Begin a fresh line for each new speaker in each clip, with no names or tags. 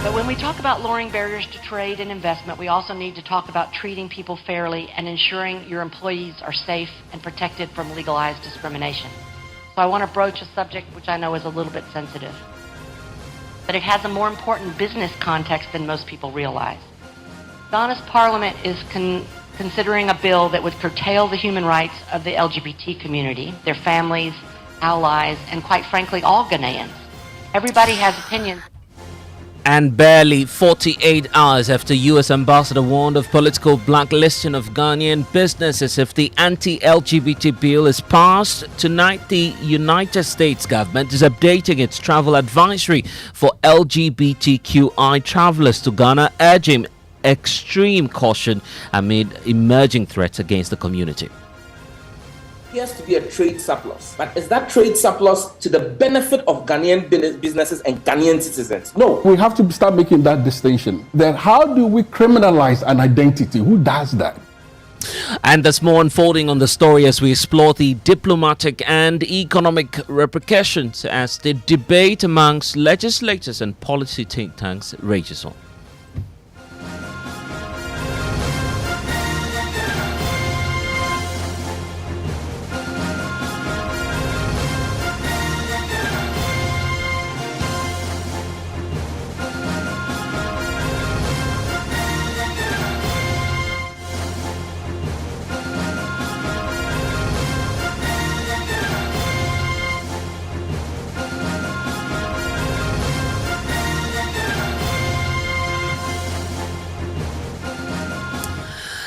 But when we talk about lowering barriers to trade and investment, we also need to talk about treating people fairly and ensuring your employees are safe and protected from legalized discrimination. So I want to broach a subject which I know is a little bit sensitive, but it has a more important business context than most people realize. Ghana's parliament is considering a bill that would curtail the human rights of the LGBT community, their families, allies, and quite frankly, all Ghanaians. Everybody has opinions.
And barely 48 hours after U.S. ambassador warned of political blacklisting of Ghanaian businesses if the anti-LGBT bill is passed, tonight the United States government is updating its travel advisory for LGBTQI travelers to Ghana, urging extreme caution amid emerging threats against the community.
Appears to be a trade surplus, but is that trade surplus to the benefit of Ghanaian businesses and Ghanaian citizens? No.
We have to start making that distinction. Then how do we criminalize an identity? Who does that?
And there's more unfolding on the story as we explore the diplomatic and economic repercussions as the debate amongst legislators and policy think tanks rages on.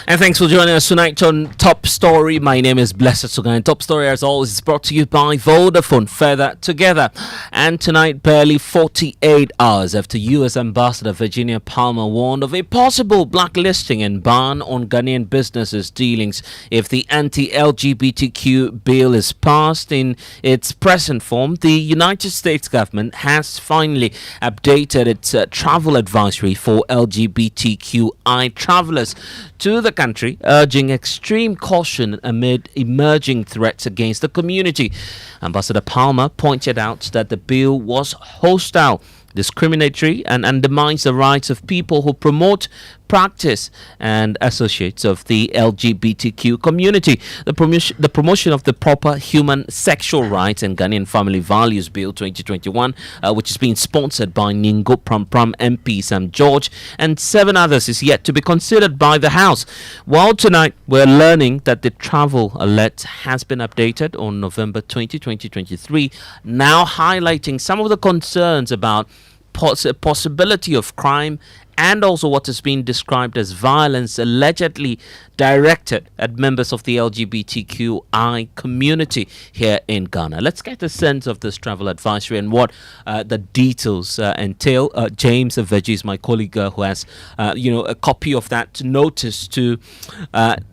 And thanks for joining us tonight on Top Story. My name is Blessed Sogah, and Top Story, as always, is brought to you by Vodafone. Further together. And tonight, barely 48 hours after U.S. Ambassador Virginia Palmer warned of a possible blacklisting and ban on Ghanaian businesses' dealings if the anti-LGBTQ bill is passed in its present form, the United States government has finally updated its travel advisory for LGBTQI travelers to the country, urging extreme caution amid emerging threats against the community. Ambassador Palmer pointed out that the bill was hostile, discriminatory, and undermines the rights of people who promote, practice, and associates of the LGBTQ community. The promotion of the proper human sexual rights and Ghanaian Family Values Bill 2021, which is being sponsored by Ningo Pram MP Sam George and 7 others, is yet to be considered by the House. While tonight we're learning that the travel alert has been updated on November 20, 2023, now highlighting some of the concerns about possibility of crime and also what is being described as violence allegedly directed at members of the LGBTQI community here in Ghana. Let's get a sense of this travel advisory and what the details entail. James Aveji is my colleague who has a copy of that notice to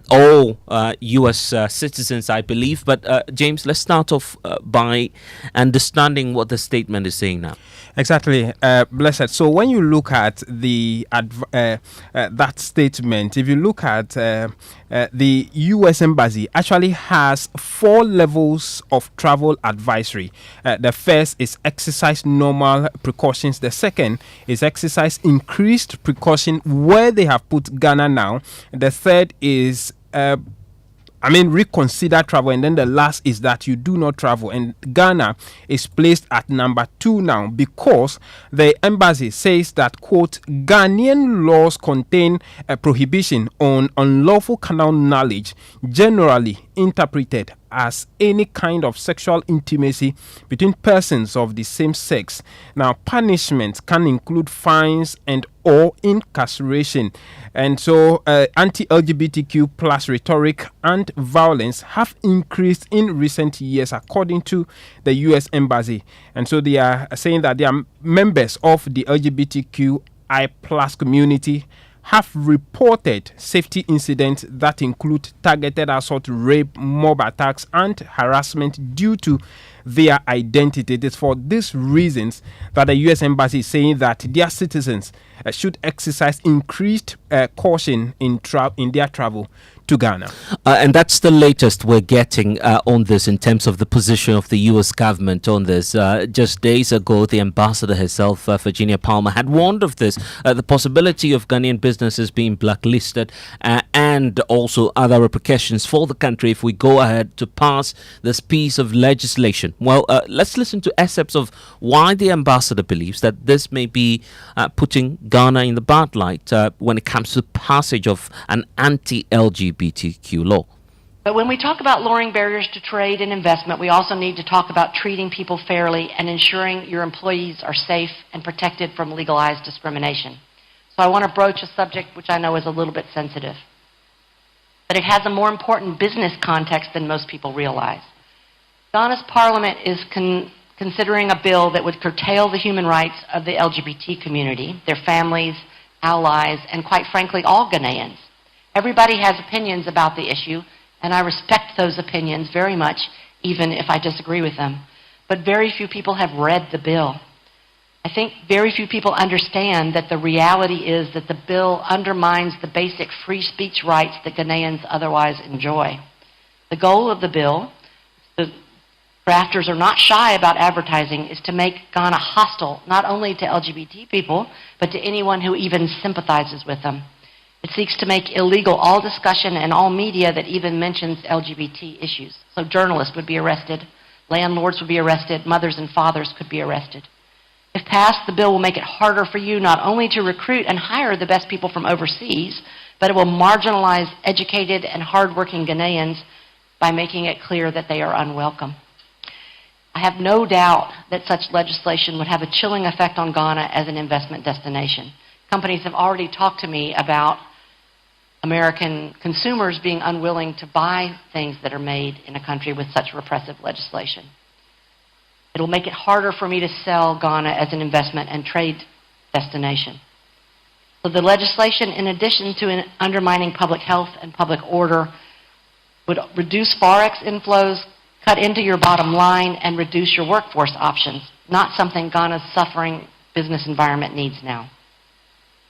all U.S. citizens, I believe. But James, let's start off by understanding what the statement is saying now.
Exactly, Blessed. So when you look at the that statement, if you look at the U.S. Embassy actually has 4 levels of travel advisory. The first is exercise normal precautions. The second is exercise increased precaution where they have put Ghana now. The third is reconsider travel, and then the last is that you do not travel. And Ghana is placed at number 2 now because the embassy says that, quote, Ghanaian laws contain a prohibition on unlawful carnal knowledge, generally interpreted as any kind of sexual intimacy between persons of the same sex. Now, punishment can include fines and or incarceration. And so anti-LGBTQ plus rhetoric and violence have increased in recent years, according to the U.S. Embassy. And so they are saying that they are members of the LGBTQI plus community have reported safety incidents that include targeted assault, rape, mob attacks, and harassment due to their identity. It is for these reasons that the U.S. Embassy is saying that their citizens should exercise increased caution in their travel to Ghana.
And that's the latest we're getting on this in terms of the position of the U.S. government on this. Just days ago, the ambassador herself, Virginia Palmer, had warned of this, the possibility of Ghanaian businesses being blacklisted and also other repercussions for the country if we go ahead to pass this piece of legislation. Well, let's listen to excerpts of why the ambassador believes that this may be putting Ghana in the bad light when it comes to the passage of an anti-LGBTQ law.
But when we talk about lowering barriers to trade and investment, we also need to talk about treating people fairly and ensuring your employees are safe and protected from legalized discrimination. So I want to broach a subject which I know is a little bit sensitive, but it has a more important business context than most people realize. Ghana's parliament is considering a bill that would curtail the human rights of the LGBT community, their families, allies, and quite frankly, all Ghanaians. Everybody has opinions about the issue, and I respect those opinions very much, even if I disagree with them. But very few people have read the bill. I think very few people understand that the reality is that the bill undermines the basic free speech rights that Ghanaians otherwise enjoy. The goal of the bill, the drafters are not shy about advertising, is to make Ghana hostile not only to LGBT people, but to anyone who even sympathizes with them. It seeks to make illegal all discussion and all media that even mentions LGBT issues. So journalists would be arrested, landlords would be arrested, mothers and fathers could be arrested. If passed, the bill will make it harder for you not only to recruit and hire the best people from overseas, but it will marginalize educated and hardworking Ghanaians by making it clear that they are unwelcome. I have no doubt that such legislation would have a chilling effect on Ghana as an investment destination. Companies have already talked to me about American consumers being unwilling to buy things that are made in a country with such repressive legislation. It'll make it harder for me to sell Ghana as an investment and trade destination. So the legislation, in addition to undermining public health and public order, would reduce Forex inflows, cut into your bottom line, and reduce your workforce options, not something Ghana's suffering business environment needs now.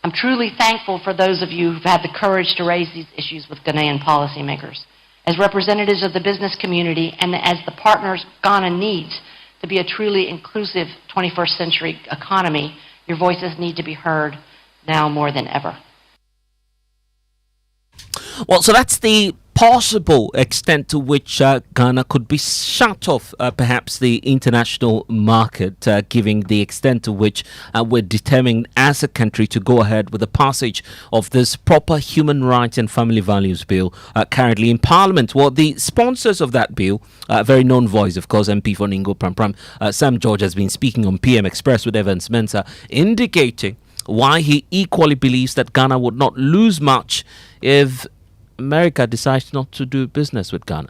I'm truly thankful for those of you who've had the courage to raise these issues with Ghanaian policymakers. As representatives of the business community and as the partners Ghana needs to be a truly inclusive 21st century economy, your voices need to be heard now more than ever.
Well, so that's the possible extent to which Ghana could be shut off, perhaps the international market, given the extent to which we're determined as a country to go ahead with the passage of this proper human rights and family values bill currently in Parliament. Well, the sponsors of that bill, very known voice, of course, MP for Ningo Pram, Sam George, has been speaking on PM Express with Evans Mensah, indicating why he equally believes that Ghana would not lose much if America decides not to do business with Ghana.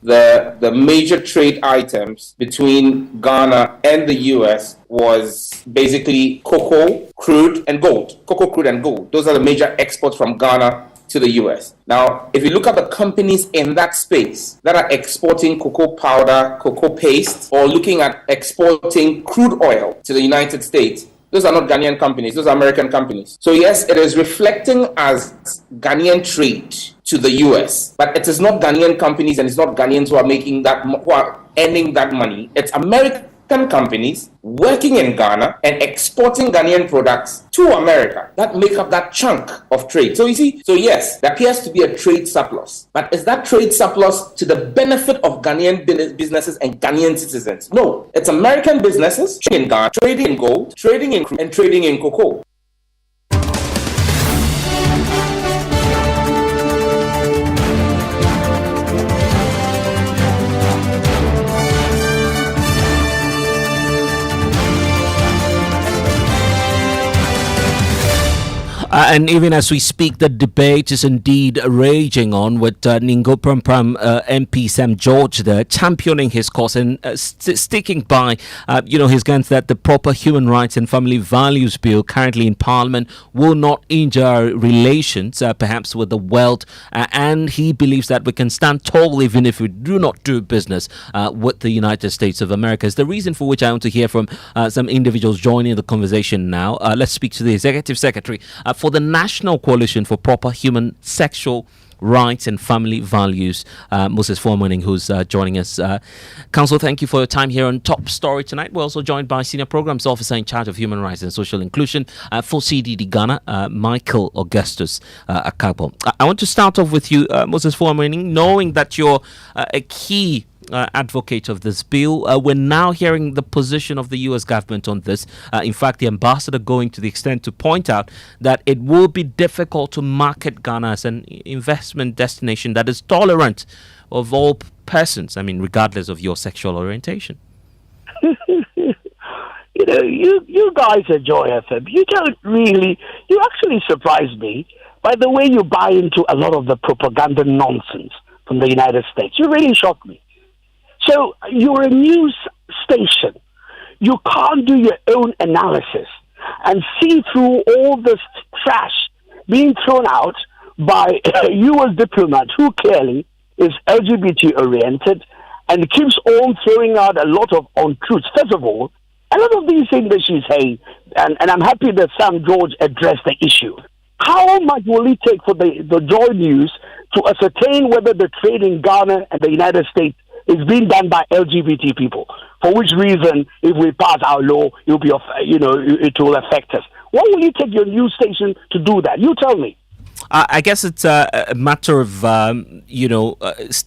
The major trade items between Ghana and the US was basically cocoa, crude, and gold. Cocoa, crude, and gold. Those are the major exports from Ghana to the US. Now, if you look at the companies in that space that are exporting cocoa powder, cocoa paste, or looking at exporting crude oil to the United States, those are not Ghanaian companies, those are American companies. So yes, it is reflecting as Ghanaian trade to the US, but it is not Ghanaian companies and it's not Ghanaians who are making that, who are earning that money. It's American companies working in Ghana and exporting Ghanaian products to America that make up that chunk of trade. So you see, so yes, there appears to be a trade surplus, but is that trade surplus to the benefit of Ghanaian businesses and Ghanaian citizens? No, it's American businesses trading in Ghana, trading in gold, trading in crude, and trading in cocoa.
And even as we speak, the debate is indeed raging on with Ningo Prampram MP Sam George there championing his cause and sticking by, his guns that the proper human rights and family values bill currently in Parliament will not injure our relations, perhaps with the world. And he believes that we can stand tall even if we do not do business with the United States of America. It's the reason for which I want to hear from some individuals joining the conversation now. Let's speak to the Executive Secretary for the National Coalition for Proper Human Sexual Rights and Family Values, Moses Foreman, who's joining us. Council, thank you for your time here on Top Story tonight. We're also joined by Senior Programs Officer in charge of Human Rights and Social Inclusion for CDD Ghana, Michael Augustus Akapo. I want to start off with you, Moses Foreman, knowing that you're a key advocate of this bill. We're now hearing the position of the U.S. government on this. In fact, the ambassador going to the extent to point out that it will be difficult to market Ghana as an investment destination that is tolerant of all persons, regardless of your sexual orientation.
You guys at Joy FM, you actually surprise me by the way you buy into a lot of the propaganda nonsense from the United States. You really shock me. So you're a news station. You can't do your own analysis and see through all this trash being thrown out by a U.S. diplomat who clearly is LGBT oriented and keeps on throwing out a lot of untruths. First of all, a lot of these things that she's saying, and I'm happy that Sam George addressed the issue. How much will it take for the Joy News to ascertain whether the trade in Ghana and the United States is being done by LGBT people? For which reason, if we pass our law, it will affect us. Why will you take your news station to do that? You tell me.
I guess it's a matter of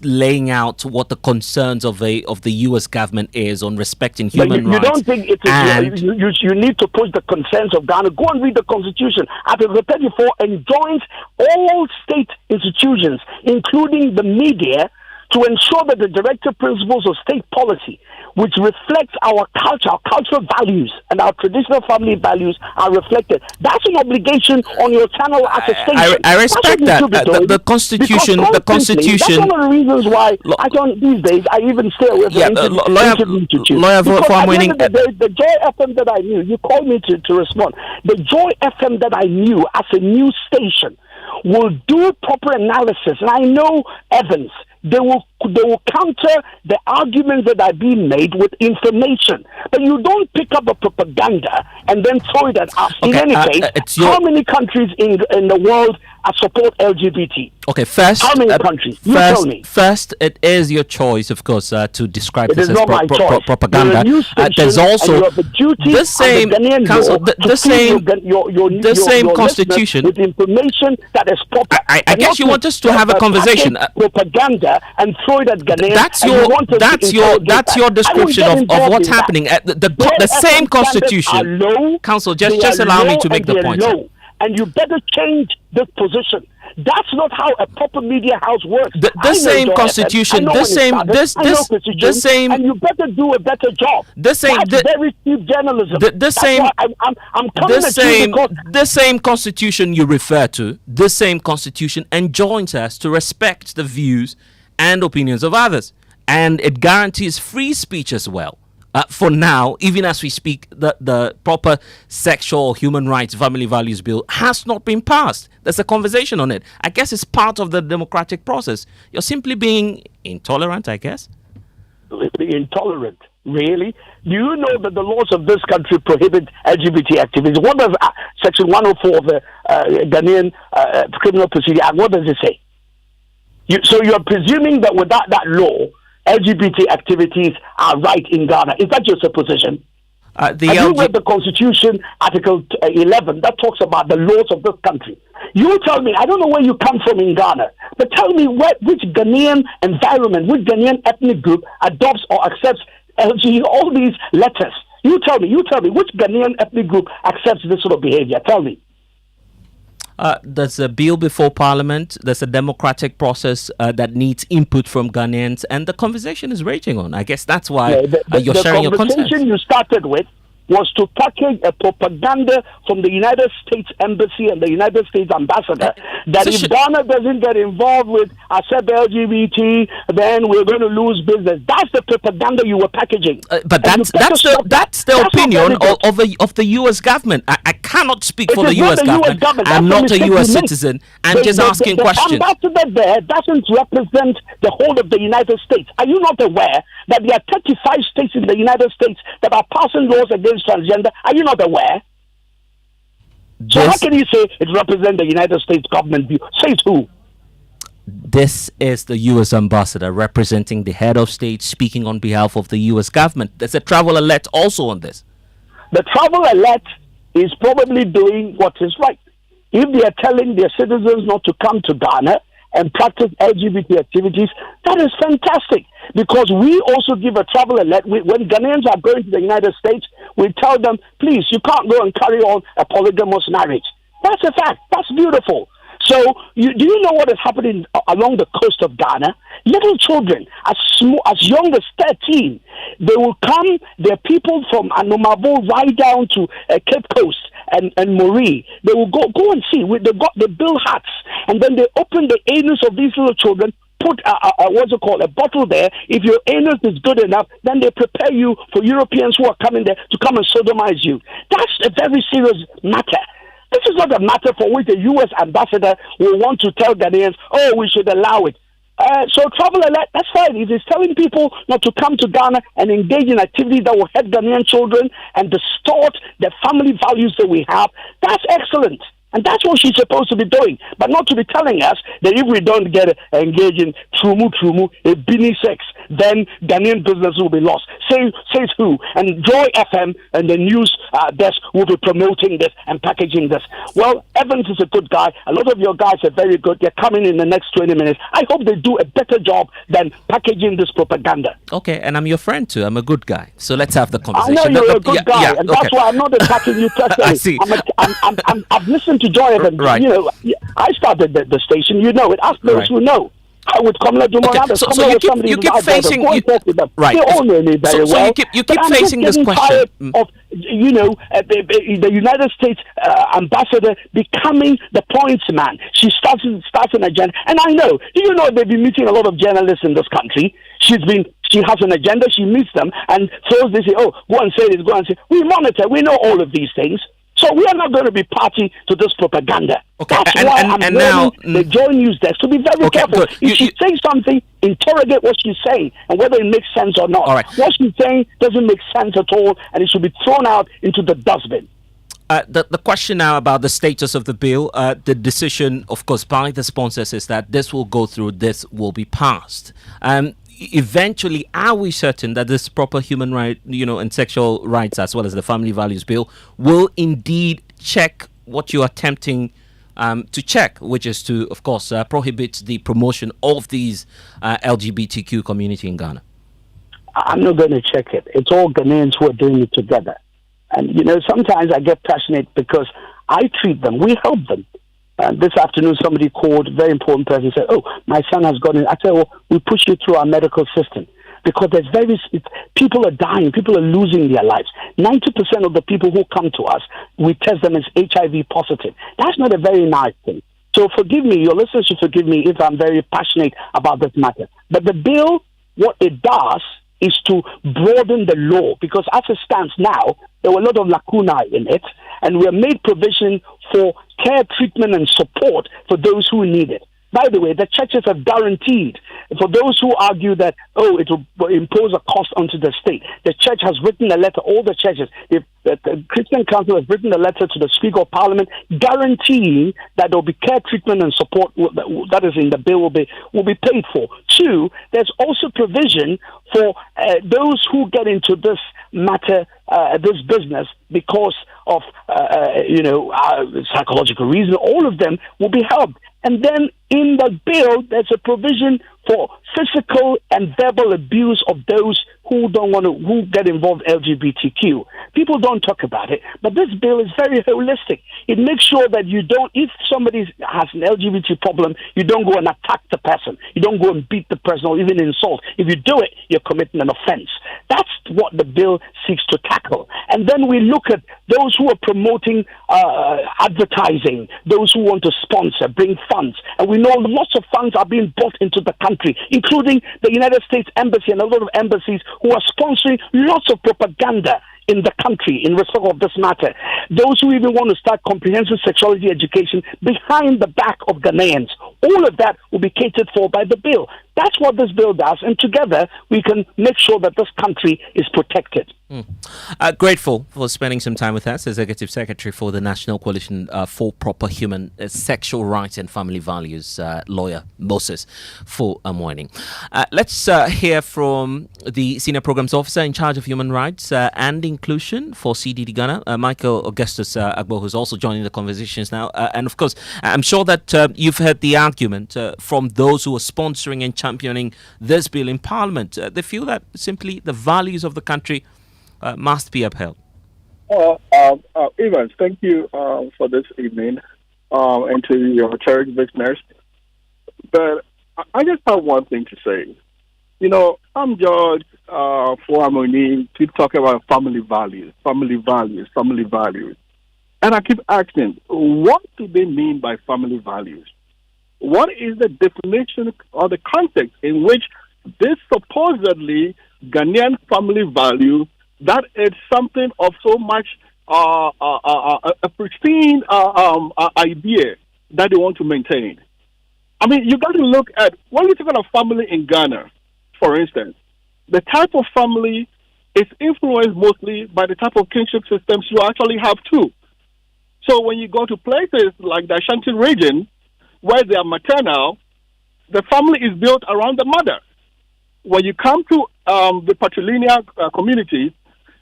laying out what the concerns of the U.S. government is on respecting human rights.
You don't think it is? You need to push the concerns of Ghana. Go and read the Constitution. Article 34 enjoins all state institutions, including the media, to ensure that the directive principles of state policy, which reflects our culture, our cultural values, and our traditional family values are reflected. That's an obligation on your channel as a station.
I respect that. The Constitution.
That's one of the reasons why I don't, these days, I even stay away from
lawyer for winning.
The Joy FM that I knew, you called me to respond. The Joy FM that I knew as a news station will do proper analysis. And I know Evans, they will counter the arguments that are being made with information. But you don't pick up a propaganda and then throw it at us. In any case, how many countries in the world support LGBT?
Okay, first,
how many countries? You tell me.
First, it is your choice, of course, to describe this as propaganda.
There's also the
same Constitution
with information that is proper.
I guess you want us to have a conversation.
Propaganda and throw it at Ghanaians.
That's your description of what's happening. The same Constitution. Council, just allow me to make the point.
And you better change this position. That's not how a proper media house works.
The same Constitution, the same,
and you better do a better job. That's very cheap journalism.
The same Constitution you refer to, the same Constitution enjoins us to respect the views and opinions of others, and it guarantees free speech as well. For now, even as we speak, the proper sexual human rights family values bill has not been passed. There's a conversation on it. I guess it's part of the democratic process. You're simply being intolerant, I guess.
Intolerant? Really? Do you know that the laws of this country prohibit LGBT activities? What does Section 104 of the Ghanaian Criminal Procedure Act, what does it say? So you're presuming that without that law, LGBT activities are right in Ghana. Is that your supposition? Have you read the Constitution, Article 11, that talks about the laws of this country? You tell me, I don't know where you come from in Ghana, but tell me which Ghanaian environment, which Ghanaian ethnic group adopts or accepts LGBT, all these letters. You tell me, which Ghanaian ethnic group accepts this sort of behavior? Tell me.
There's a bill before Parliament. There's a democratic process that needs input from Ghanaians, and the conversation is raging on. I guess that's why you're sharing your concerns.
The conversation you started with was to package a propaganda from the United States Embassy and the United States Ambassador that
So
if Ghana doesn't get involved with accept LGBT, then we're going to lose business. That's the propaganda you were packaging.
But that's the opinion of the U.S. government. I cannot speak for the U.S. government. I'm not a U.S. citizen. I'm just asking questions.
The ambassador there doesn't represent the whole of the United States. Are you not aware that there are 35 states in the United States that are passing laws against transgender? Are you not aware? So how can you say it represents the United States government view? Says who?
This is the U.S. ambassador representing the head of state speaking on behalf of the U.S. government. There's a travel alert also on this.
The travel alert is probably doing what is right. If they are telling their citizens not to come to Ghana and practice LGBT activities, that is fantastic. Because we also give a travel alert. When Ghanaians are going to the United States, we tell them, please, you can't go and carry on a polygamous marriage. That's a fact. That's beautiful. So, do you know what is happening along the coast of Ghana? Little children, as young as 13, they will come. There are people from Anomabo right down to Cape Coast and Moree. They will go and see. They build huts, and then they open the anus of these little children. Put a bottle there. If your anus is good enough, then they prepare you for Europeans who are coming there to come and sodomize you. That's a very serious matter. This is not a matter for which the U.S. ambassador will want to tell Ghanaians, oh, we should allow it. So travel alert, that's fine. If it's telling people not to come to Ghana and engage in activities that will hurt Ghanaian children and distort the family values that we have, that's excellent. And that's what she's supposed to be doing, but not to be telling us that if we don't get engaged in trumu, a bini sex, then Ghanaian business will be lost. Says who? And Joy FM and the news desk will be promoting this and packaging this. Well, Evans is a good guy. A lot of your guys are very good. They're coming in the next 20 minutes. I hope they do a better job than packaging this propaganda.
Okay, and I'm your friend too. I'm a good guy. So let's have the conversation.
I know you're a good guy, and that's why I'm not attacking you personally.
I see.
I've listened to Joy FM.
Right.
You know, I started the station. You know it. Ask those who know. I would come let
so you keep facing right.
They all know me very well.
You keep facing this question
of the United States ambassador becoming the points man. She starts an agenda, and I know. Do you know they've been meeting a lot of journalists in this country? She has an agenda. She meets them, and so they say, "Oh, go and say this. Go and say." We monitor. We know all of these things. So we are not going to be party to this propaganda.
Okay.
That's why I'm now the Joy News desk to be very careful.
Good.
If she's saying something, interrogate what she's saying and whether it makes sense or not.
All right.
What she's saying doesn't make sense at all, and it should be thrown out into the dustbin.
The question now about the status of the bill, the decision, of course, by the sponsors is that this will go through, this will be passed. Eventually, are we certain that this proper human right, and sexual rights, as well as the family values bill, will indeed check what you are attempting to check, which is to, of course, prohibit the promotion of these LGBTQ community in Ghana?
I'm not going to check it. It's all Ghanaians who are doing it together. And, sometimes I get passionate because I treat them. We help them. This afternoon, somebody called, very important person, said, "Oh, my son has gone in." I said, "Well, we push you through our medical system because people are dying, people are losing their lives. 90% of the people who come to us, we test them as HIV positive. That's not a very nice thing. So forgive me, your listeners should forgive me if I'm very passionate about this matter. But the bill, what it does is to broaden the law because as it stands now, there were a lot of lacunae in it, and we have made provision for care, treatment, and support for those who need it. By the way, the churches have guaranteed, for those who argue that, it will impose a cost onto the state, the church has written a letter, all the churches, the Christian Council has written a letter to the Speaker of Parliament guaranteeing that there will be care, treatment, and support that is in the bill will be paid for. 2, there's also provision for those who get into this matter, this business, because of, psychological reason, all of them will be helped. And then in the bill, there's a provision for physical and verbal abuse of those who get involved LGBTQ. People don't talk about it, but this bill is very holistic. It makes sure that if somebody has an LGBT problem, you don't go and attack the person. You don't go and beat the person or even insult. If you do it, you're committing an offense. That's what the bill seeks to tackle. And then we look at those who are promoting advertising, those who want to sponsor, bring funds. And we know lots of funds are being brought into the country, including the United States Embassy and a lot of embassies who are sponsoring lots of propaganda in the country in respect of this matter. Those who even want to start comprehensive sexuality education behind the back of Ghanaians. All of that will be catered for by the bill. That's what this bill does, and together we can make sure that this country is protected.
Grateful for spending some time with us, Executive Secretary for the National Coalition for Proper Human Sexual Rights and Family Values, lawyer Moses for a morning. Let's hear from the Senior Programs Officer in charge of Human Rights and Inclusion for CDD Ghana, Michael Augustus Agbo, who's also joining the conversations now. And of course, I'm sure that you've heard the argument from those who are sponsoring and championing this bill in Parliament. They feel that simply the values of the country must be upheld.
Evans, thank you for this evening and to your cherished listeners. But I just have one thing to say. You know, I'm George for Harmony to talk about family values. And I keep asking, what do they mean by family values? What is the definition or the context in which this supposedly Ghanaian family value that is something of so much a pristine idea that they want to maintain? I mean, you got to look at, when you talk about family in Ghana, for instance, the type of family is influenced mostly by the type of kinship systems you actually have too. So when you go to places like the Ashanti region, where they are maternal, the family is built around the mother. When you come to the patrilineal community,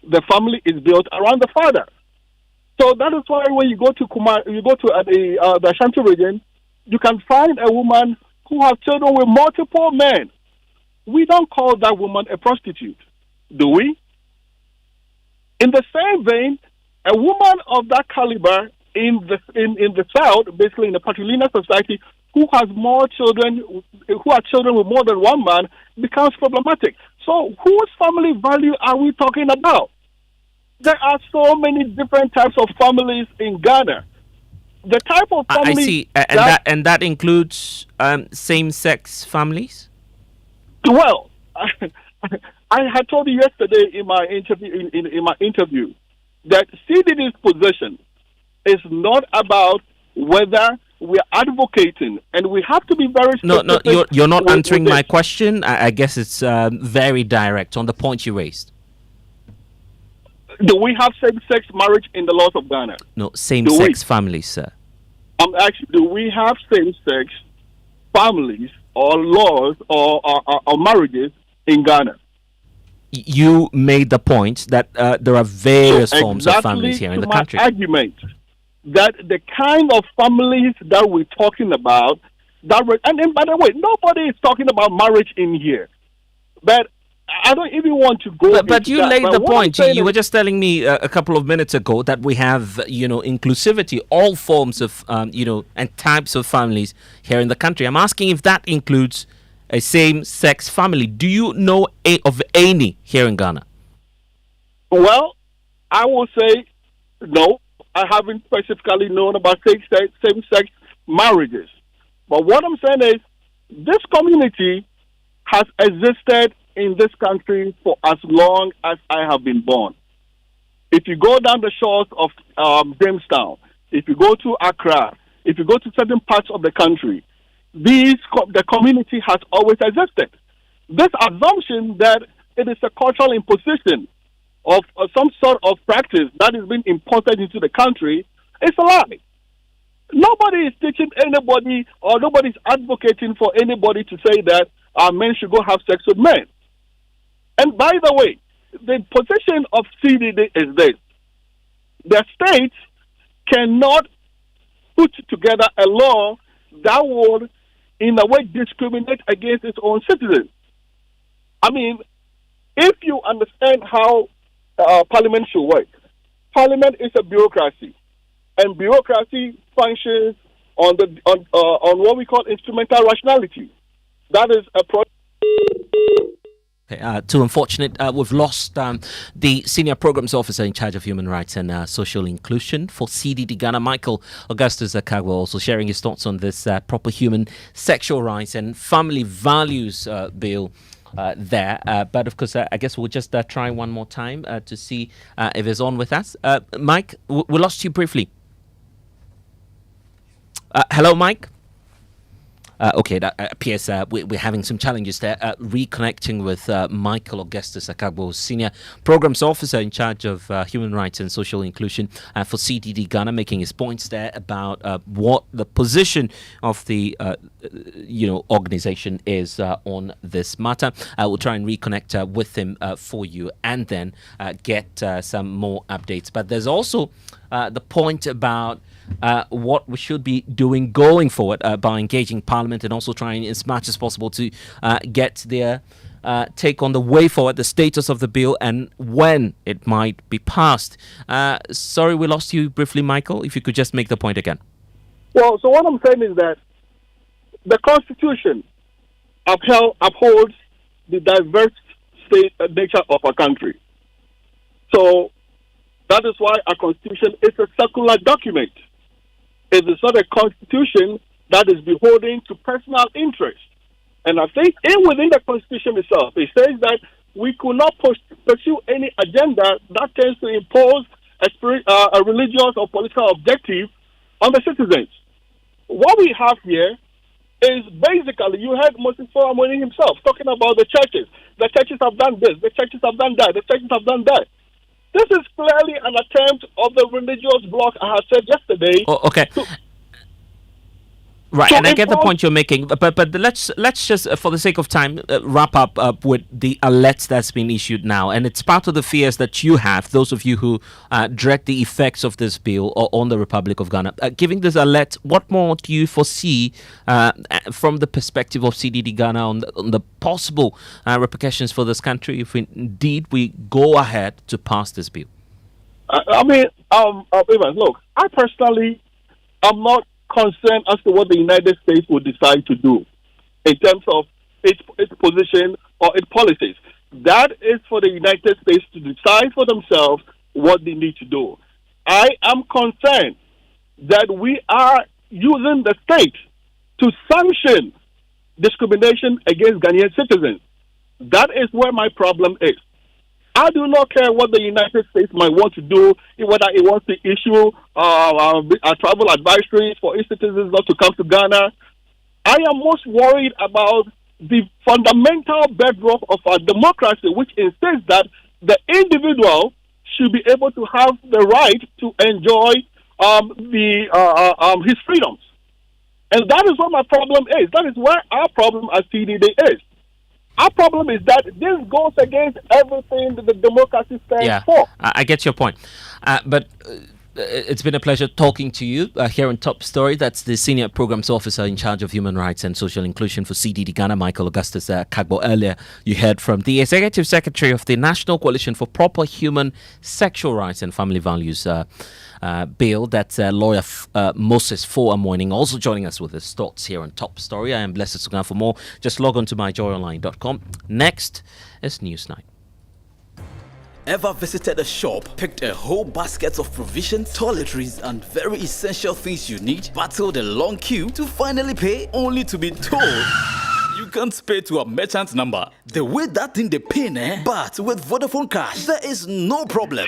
the family is built around the father. So that is why when you go to the Ashanti region, you can find a woman who has children with multiple men. We don't call that woman a prostitute, do we? In the same vein, a woman of that caliber in the South, basically in the patrilineal society, who has more children, who are children with more than one man, becomes problematic. So whose family value are we talking about? There are so many different types of families in Ghana. The type of family
I see, and that includes same-sex families.
Well, I had told you yesterday in my interview that CDD's position is not about whether we are advocating, and we have to be very specific.
No, you're not answering my question. I guess it's very direct on the point you raised.
Do we have same-sex marriage in the laws of Ghana?
No, same-sex families, sir.
Actually, do we have same-sex families or laws or marriages in Ghana?
You made the point that there are various forms of families here in the country.
Argument that the kind of families that we're talking about, and by the way, nobody is talking about marriage in here, but I don't even want to go.
But you laid the point. You were just telling me a couple of minutes ago that we have, inclusivity, all forms of, and types of families here in the country. I'm asking if that includes a same-sex family. Do you know of any here in Ghana?
Well, I will say no. I haven't specifically known about same-sex marriages. But what I'm saying is this community has existed in this country for as long as I have been born. If you go down the shores of Jamestown, if you go to Accra, if you go to certain parts of the country, the community has always existed. This assumption that it is a cultural imposition of some sort of practice that is being imported into the country is a lie. Nobody is teaching anybody, or nobody is advocating for anybody to say that men should go have sex with men. And by the way, the position of CDD is this: the states cannot put together a law that would in a way, discriminate against its own citizens. I mean, if you understand how Parliament should work, Parliament is a bureaucracy, and bureaucracy functions on what we call instrumental rationality. That is a
too unfortunate. We've lost the Senior Programs Officer in charge of Human Rights and Social Inclusion for CDD Ghana, Michael Augustus Akagbo, also sharing his thoughts on this proper human sexual rights and family values bill there. But of course, I guess we'll just try one more time to see if he's on with us. Mike, we lost you briefly. Hello, Mike. Okay, that appears we're having some challenges there. Reconnecting with Michael Augustus Akagbo, Senior Programs Officer in charge of Human Rights and Social Inclusion for CDD Ghana, making his points there about what the position of the organization is on this matter. We'll try and reconnect with him for you and then get some more updates. But there's also the point about what we should be doing going forward by engaging Parliament and also trying as much as possible to get their take on the way forward, the status of the bill, and when it might be passed. Sorry, we lost you briefly, Michael. If you could just make the point again.
Well, so what I'm saying is that the Constitution upholds the diverse state nature of our country. So that is why our Constitution is a circular document. It is not a constitution that is beholden to personal interest. And I think within the Constitution itself, it says that we could not pursue any agenda that tends to impose a religious or political objective on the citizens. What we have here is basically, you heard Moses Solomon himself talking about the churches. The churches have done this, the churches have done that, the churches have done that. This is clearly an attempt of the religious bloc, I have said yesterday.
Oh, okay. Right, and I get the point you're making, but let's just, for the sake of time, wrap up with the alert that's been issued now, and it's part of the fears that you have, those of you who dread the effects of this bill on the Republic of Ghana. Giving this alert, what more do you foresee from the perspective of CDD Ghana on the possible repercussions for this country if indeed we go ahead to pass this bill?
Evans, look, I personally am not concerned as to what the United States will decide to do in terms of its position or its policies. That is for the United States to decide for themselves what they need to do. I am concerned that we are using the state to sanction discrimination against Ghanaian citizens. That is where my problem is. I do not care what the United States might want to do, whether it wants to issue travel advisories for its citizens not to come to Ghana. I am most worried about the fundamental bedrock of our democracy, which insists that the individual should be able to have the right to enjoy his freedoms. And that is what my problem is. That is where our problem as CDD is. Our problem is that this goes against everything that the democracy stands for.
I get your point. But it's been a pleasure talking to you here on Top Story. That's the Senior Programs Officer in charge of Human Rights and Social Inclusion for CDD Ghana, Michael Augustus Akagbo. Earlier, you heard from the Executive Secretary of the National Coalition for Proper Human Sexual Rights and Family Values bill. That's lawyer Moses Foamoining, also joining us with his thoughts here on Top Story. I am Blessed Sogah. For more, just log on to myjoyonline.com. Next is Newsnight.
Ever visited a shop, picked a whole basket of provisions, toiletries, and very essential things you need, battled a long queue to finally pay, only to be told you can't pay to a merchant number? The way that thing they pay, but with Vodafone Cash, there is no problem.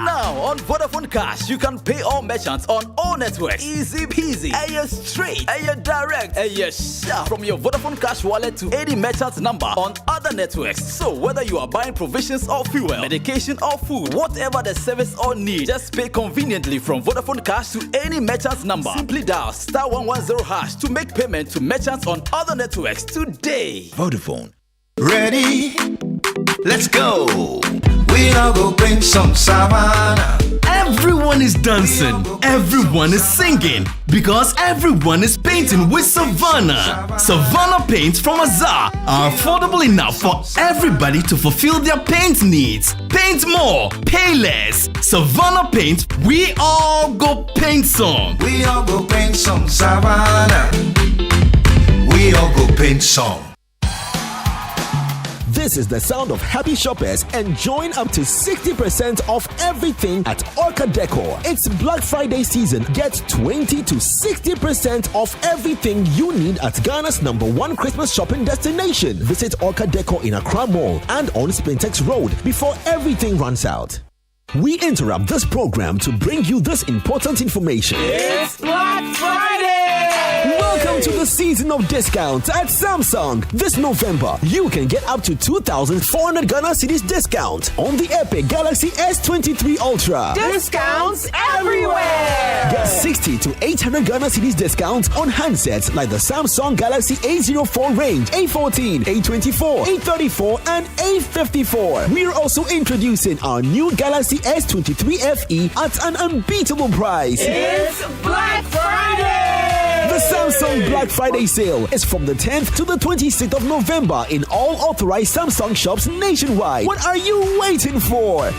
Now on Vodafone Cash, you can pay all merchants on all networks. Easy peasy. Aye straight. Aye direct. Aye sharp. From your Vodafone Cash wallet to any merchant number on other networks. So whether you are buying provisions or fuel, medication or food, whatever the service or need, just pay conveniently from Vodafone Cash to any merchant number. Simply dial *110# to make payment to merchants on other networks today.
Vodafone. Ready? Let's go. We now go bring some savannah.
Everyone is dancing, everyone is singing, because everyone is painting with Savannah. Savannah paints from Azar are affordable enough for everybody to fulfill their paint needs. Paint more, pay less. Savannah paint, we all go paint some.
We all go paint some Savannah. We all go paint some.
This is the sound of happy shoppers enjoying up to 60% off everything at Orca Decor. It's Black Friday season. Get 20 to 60% off everything you need at Ghana's #1 Christmas shopping destination. Visit Orca Decor in Accra Mall and on Spintex Road before everything runs out. We interrupt this program to bring you this important information.
It's Black Friday!
Welcome to the season of discounts at Samsung. This November, you can get up to 2,400 Ghana cedis discount on the Epic Galaxy S23 Ultra.
Discounts everywhere!
Get 60 to 800 Ghana cedis discount on handsets like the Samsung Galaxy A04 range, A14, A24, A34, and A54. We're also introducing our new Galaxy S23 FE at an unbeatable price.
It's Black Friday!
The Samsung Black Friday sale is from the 10th to the 26th of November in all authorized Samsung shops nationwide. What are you waiting for?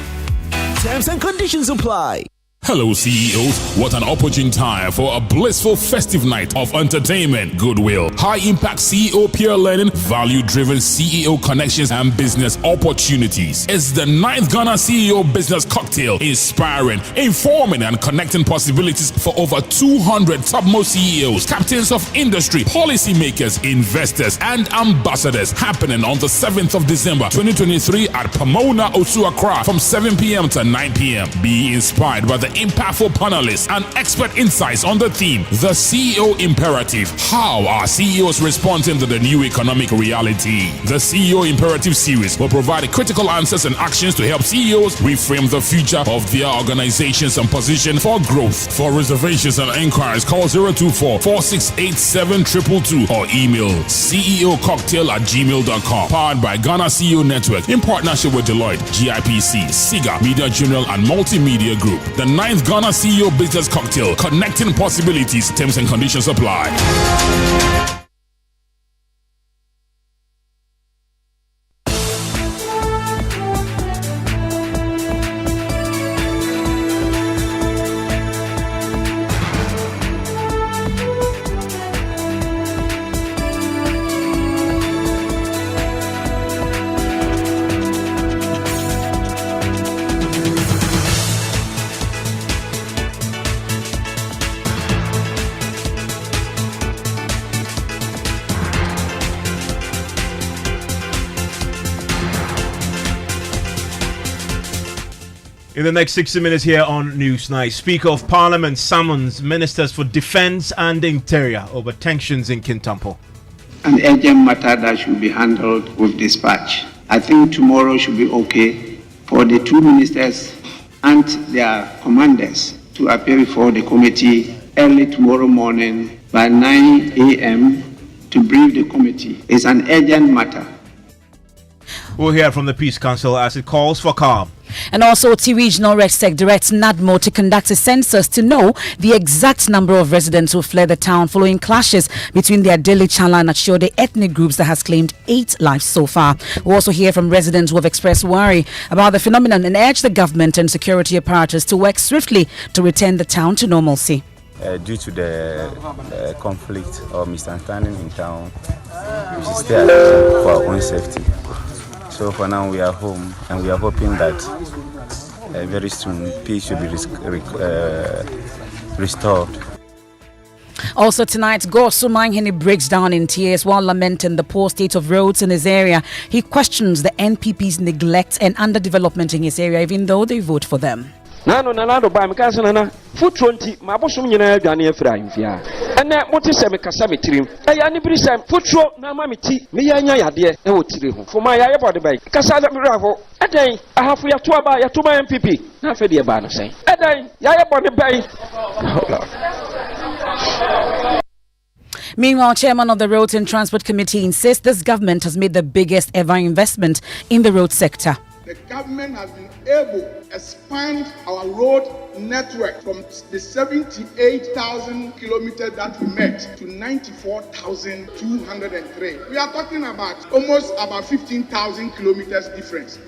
Terms and conditions apply.
Hello CEOs, what an opportune time for a blissful festive night of entertainment, goodwill, high-impact CEO peer learning, value-driven CEO connections and business opportunities. It's the 9th Ghana CEO Business Cocktail, inspiring, informing and connecting possibilities for over 200 topmost CEOs, captains of industry, policymakers, investors and ambassadors, happening on the 7th of December 2023 at Pomona, Osu, Accra from 7 p.m. to 9 p.m. Be inspired by the impactful panelists and expert insights on the theme, the CEO Imperative. How are CEOs responding to the new economic reality? The CEO Imperative series will provide critical answers and actions to help CEOs reframe the future of their organizations and position for growth. For reservations and inquiries, call 024-4687-222 or email ceococktail@gmail.com. Powered by Ghana CEO Network in partnership with Deloitte, GIPC, Sogah, Media Journal and Multimedia Group. The 9th Ghana CEO Business Cocktail, connecting possibilities. Terms and conditions apply.
In the next 60 minutes here on Newsnight, Speaker of Parliament summons Ministers for Defence and Interior over tensions in Kintampo.
An urgent matter that should be handled with dispatch. I think tomorrow should be okay for the two ministers and their commanders to appear before the committee early tomorrow morning by 9 a.m. to brief the committee. It's an urgent matter.
We'll hear from the Peace Council as it calls for calm.
And also, T Regional RegSec directs NADMO to conduct a census to know the exact number of residents who fled the town following clashes between the Adele Chala and Achode ethnic groups that has claimed 8 lives so far. We'll also hear from residents who have expressed worry about the phenomenon and urge the government and security apparatus to work swiftly to return the town to normalcy.
Due to the conflict or misunderstanding in town, we should stay alert for our own safety. So for now we are home and we are hoping that very soon peace should be restored.
Also tonight, Gosu Manghini breaks down in tears while lamenting the poor state of roads in his area. He questions the NPP's neglect and underdevelopment in his area even though they vote for them.
Nano nanado ba mekasa nana foot 20 ma bosom nyina adwane afira imfia ene moti se mekasa metirim eya ni birisam futro na ma meti me yanya yade e wotire ho foma ya yebode bai kasa da mirafo eden ahafu ya to aba ya to ma MPP na fe de ba no sen eden ya yebode bai.
Meanwhile, Chairman of the Roads and Transport Committee insists this government has made the biggest ever investment in the road sector.
the government has been able to expand our road network from the 78,000 kilometers that we met to 94,203. We are talking about almost about 15,000 kilometers difference.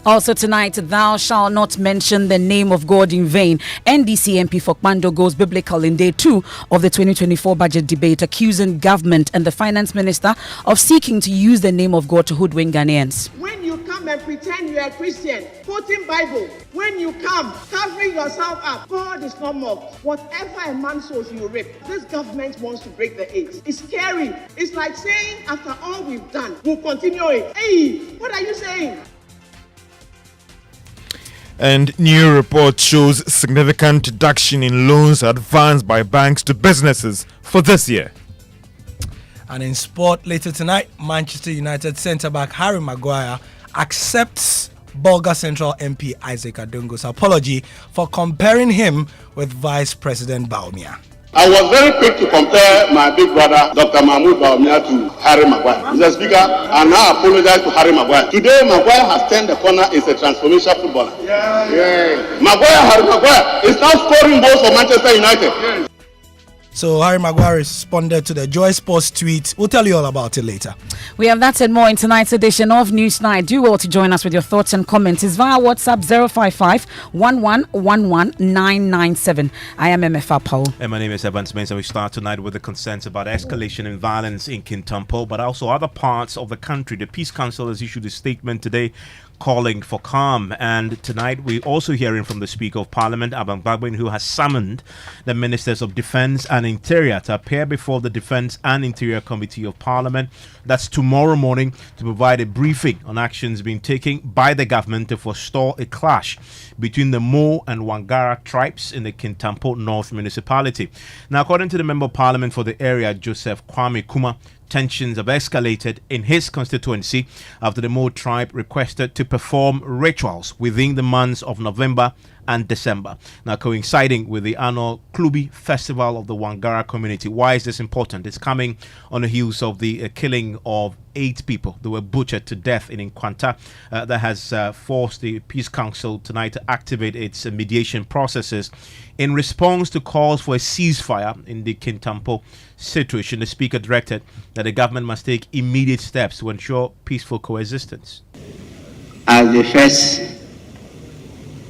Also tonight, thou shalt not mention the name of God in vain. NDC MP Fokpando goes biblical in day 2 of the 2024 budget debate, accusing government and the finance minister of seeking to use the name of God to hoodwink Ghanaians.
When you come and pretend you are a Christian, quoting Bible, when you come covering yourself up, God is not mocked. Whatever a man sows, you reap. This government wants to break the AIDS. It's scary. It's like saying, after all we've done, we'll continue it. Hey, what are you saying?
And new report shows significant reduction in loans advanced by banks to businesses for this year.
And in sport, later tonight, Manchester United centre-back Harry Maguire accepts Bolga Central MP Isaac Adungo's apology for comparing him with Vice President Baumia.
I was very quick to compare my big brother, Dr. Mahmoud Baumia, to Harry Maguire. Mr. Speaker, I now apologize to Harry Maguire. Today, Maguire has turned the corner, is a transformational footballer. Harry Maguire is now scoring goals for Manchester United.
So Harry Maguire responded to the Joy Sports tweet. We'll tell you all about it later.
We have that and more in tonight's edition of News Night. Do well to join us with your thoughts and comments. It's via WhatsApp 055-1111-997. I am Emefa Apawu.
And my name is Mensah. We start tonight with the concerns about escalation in violence in Kintampo, but also other parts of the country. The Peace Council has issued a statement today calling for calm. And tonight we're also hearing from the Speaker of Parliament, Aban Bagbin, who has summoned the Ministers of Defence and Interior to appear before the Defence and Interior Committee of Parliament. That's tomorrow morning, to provide a briefing on actions being taken by the government to forestall a clash between the Mo and Wangara tribes in the Kintampo North Municipality. Now, according to the Member of Parliament for the area, Joseph Kwame Kuma, tensions have escalated in his constituency after the Mo tribe requested to perform rituals within the months of November and December, now coinciding with the annual Klubi Festival of the Wangara community. Why is this important? It's coming on the heels of the killing of 8 people that were butchered to death in Nkwanta. That has forced the Peace Council tonight to activate its mediation processes in response to calls for a ceasefire in the Kintampo situation. The Speaker directed that the government must take immediate steps to ensure peaceful coexistence.
As the first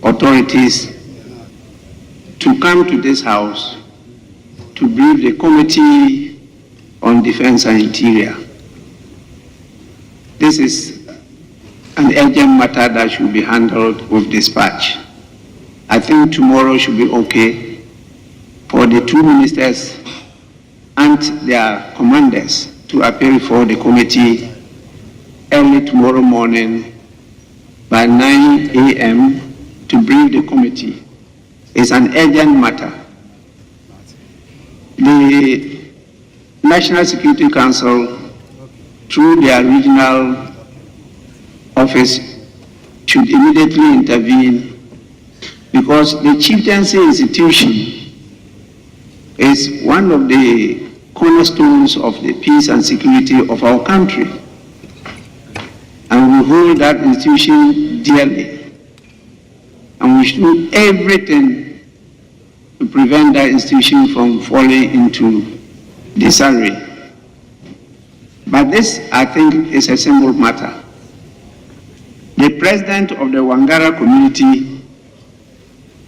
authorities to come to this house to brief the Committee on Defense and Interior. This is an urgent matter that should be handled with dispatch. I think tomorrow should be okay for the 2 ministers and their commanders to appear before the committee early tomorrow morning by 9 a.m. to brief the committee. It's an urgent matter. The National Security Council, through their regional office, should immediately intervene, because the chieftaincy institution is one of the cornerstones of the peace and security of our country. And we hold that institution dearly. And we should do everything to prevent that institution from falling into disarray. But this, I think, is a simple matter. The president of the Wangara community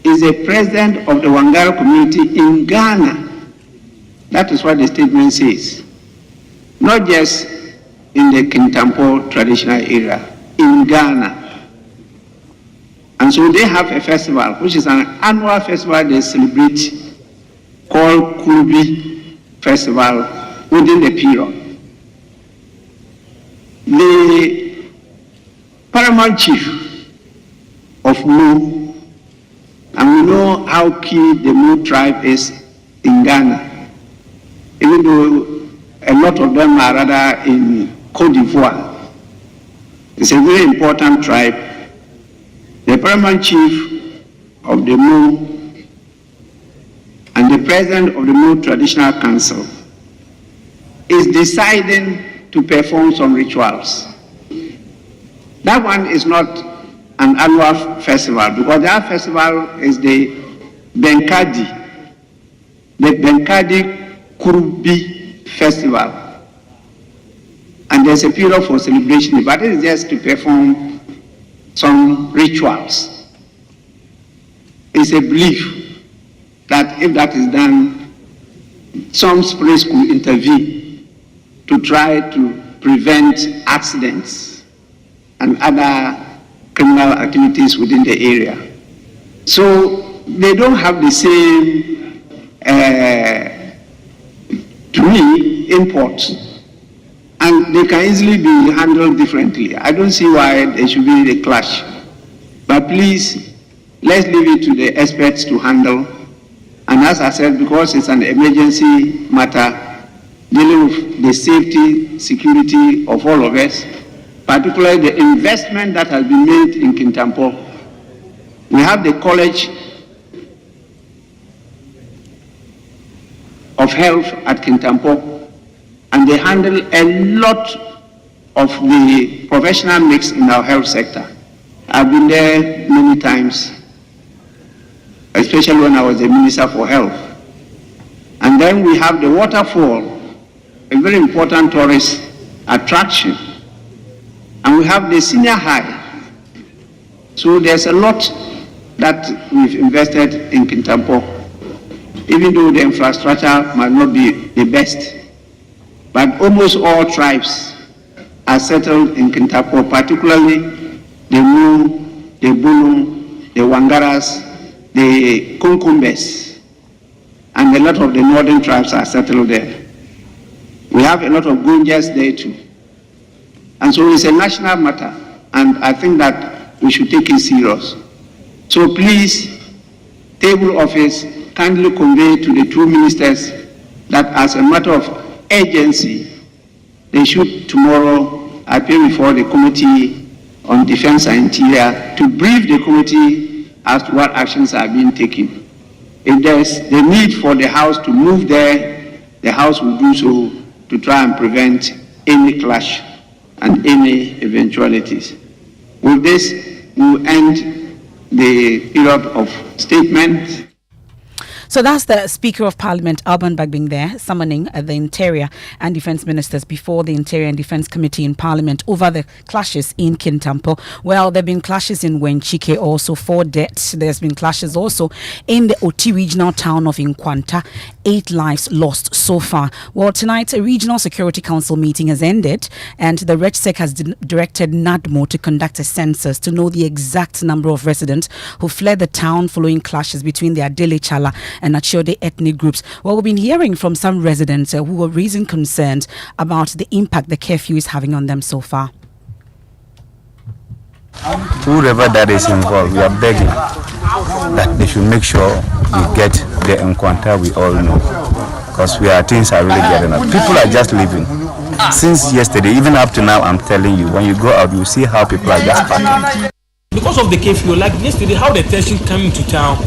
is the president of the Wangara community in Ghana. That is what the statement says. Not just in the Kintampo traditional area, in Ghana. And so they have a festival, which is an annual festival they celebrate, called Klubi Festival, within the period. The paramount chief of Mo, and we know how key the Mo tribe is in Ghana, even though a lot of them are rather in Côte d'Ivoire. It's a very important tribe. The paramount chief of the Mo and the president of the Mo Traditional Council is deciding to perform some rituals. That one is not an annual festival because that festival is the Benkadi Kurubi Festival. And there's a period for celebration, but it is just to perform some rituals. It's a belief that if that is done, some spirits could intervene to try to prevent accidents and other criminal activities within the area. So they don't have the same, to me, imports. And they can easily be handled differently. I don't see why there should be a clash. But please, let's leave it to the experts to handle. And as I said, because it's an emergency matter, dealing with the safety, security of all of us, particularly the investment that has been made in Kintampo. We have the College of Health at Kintampo, and they handle a lot of the professional mix in our health sector. I've been there many times, especially when I was the Minister for Health. And then we have the waterfall, a very important tourist attraction. And we have the senior high. So there's a lot that we've invested in Kintampo, even though the infrastructure might not be the best. But almost all tribes are settled in Kintampo, particularly the Mu, the Bunu, the Wangaras, the Kunkumbes, and a lot of the northern tribes are settled there. We have a lot of Gunjas there too. And so it's a national matter, and I think that we should take it serious. So please, table office, kindly convey to the two ministers that as a matter of urgency, they should tomorrow appear before the Committee on Defense and Interior to brief the committee as to what actions are being taken. If there's the need for the House to move there, the House will do so to try and prevent any clash and any eventualities. With this, we'll end the period of statement.
So that's the Speaker of Parliament, Alban Bagbing, there, summoning the Interior and Defence Ministers before the Interior and Defence Committee in Parliament over the clashes in Kintampo. Well, there have been clashes in Wenchike also, 4 deaths. There's been clashes also in the Oti regional town of Nkwanta. 8 lives lost so far. Well, tonight, a Regional Security Council meeting has ended, and the RegSec has directed NADMO to conduct a census to know the exact number of residents who fled the town following clashes between the Adele Chala and Achode ethnic groups. Well, we've been hearing from some residents who are raising concerns about the impact the curfew is having on them so far.
Whoever that is involved, we are begging that they should make sure we get the encounter we all know, because things are really getting up. People are just leaving. Since yesterday, even up to now, I'm telling you, when you go out, you see how people are just packing.
Because of the curfew, like yesterday, how the tension came into town,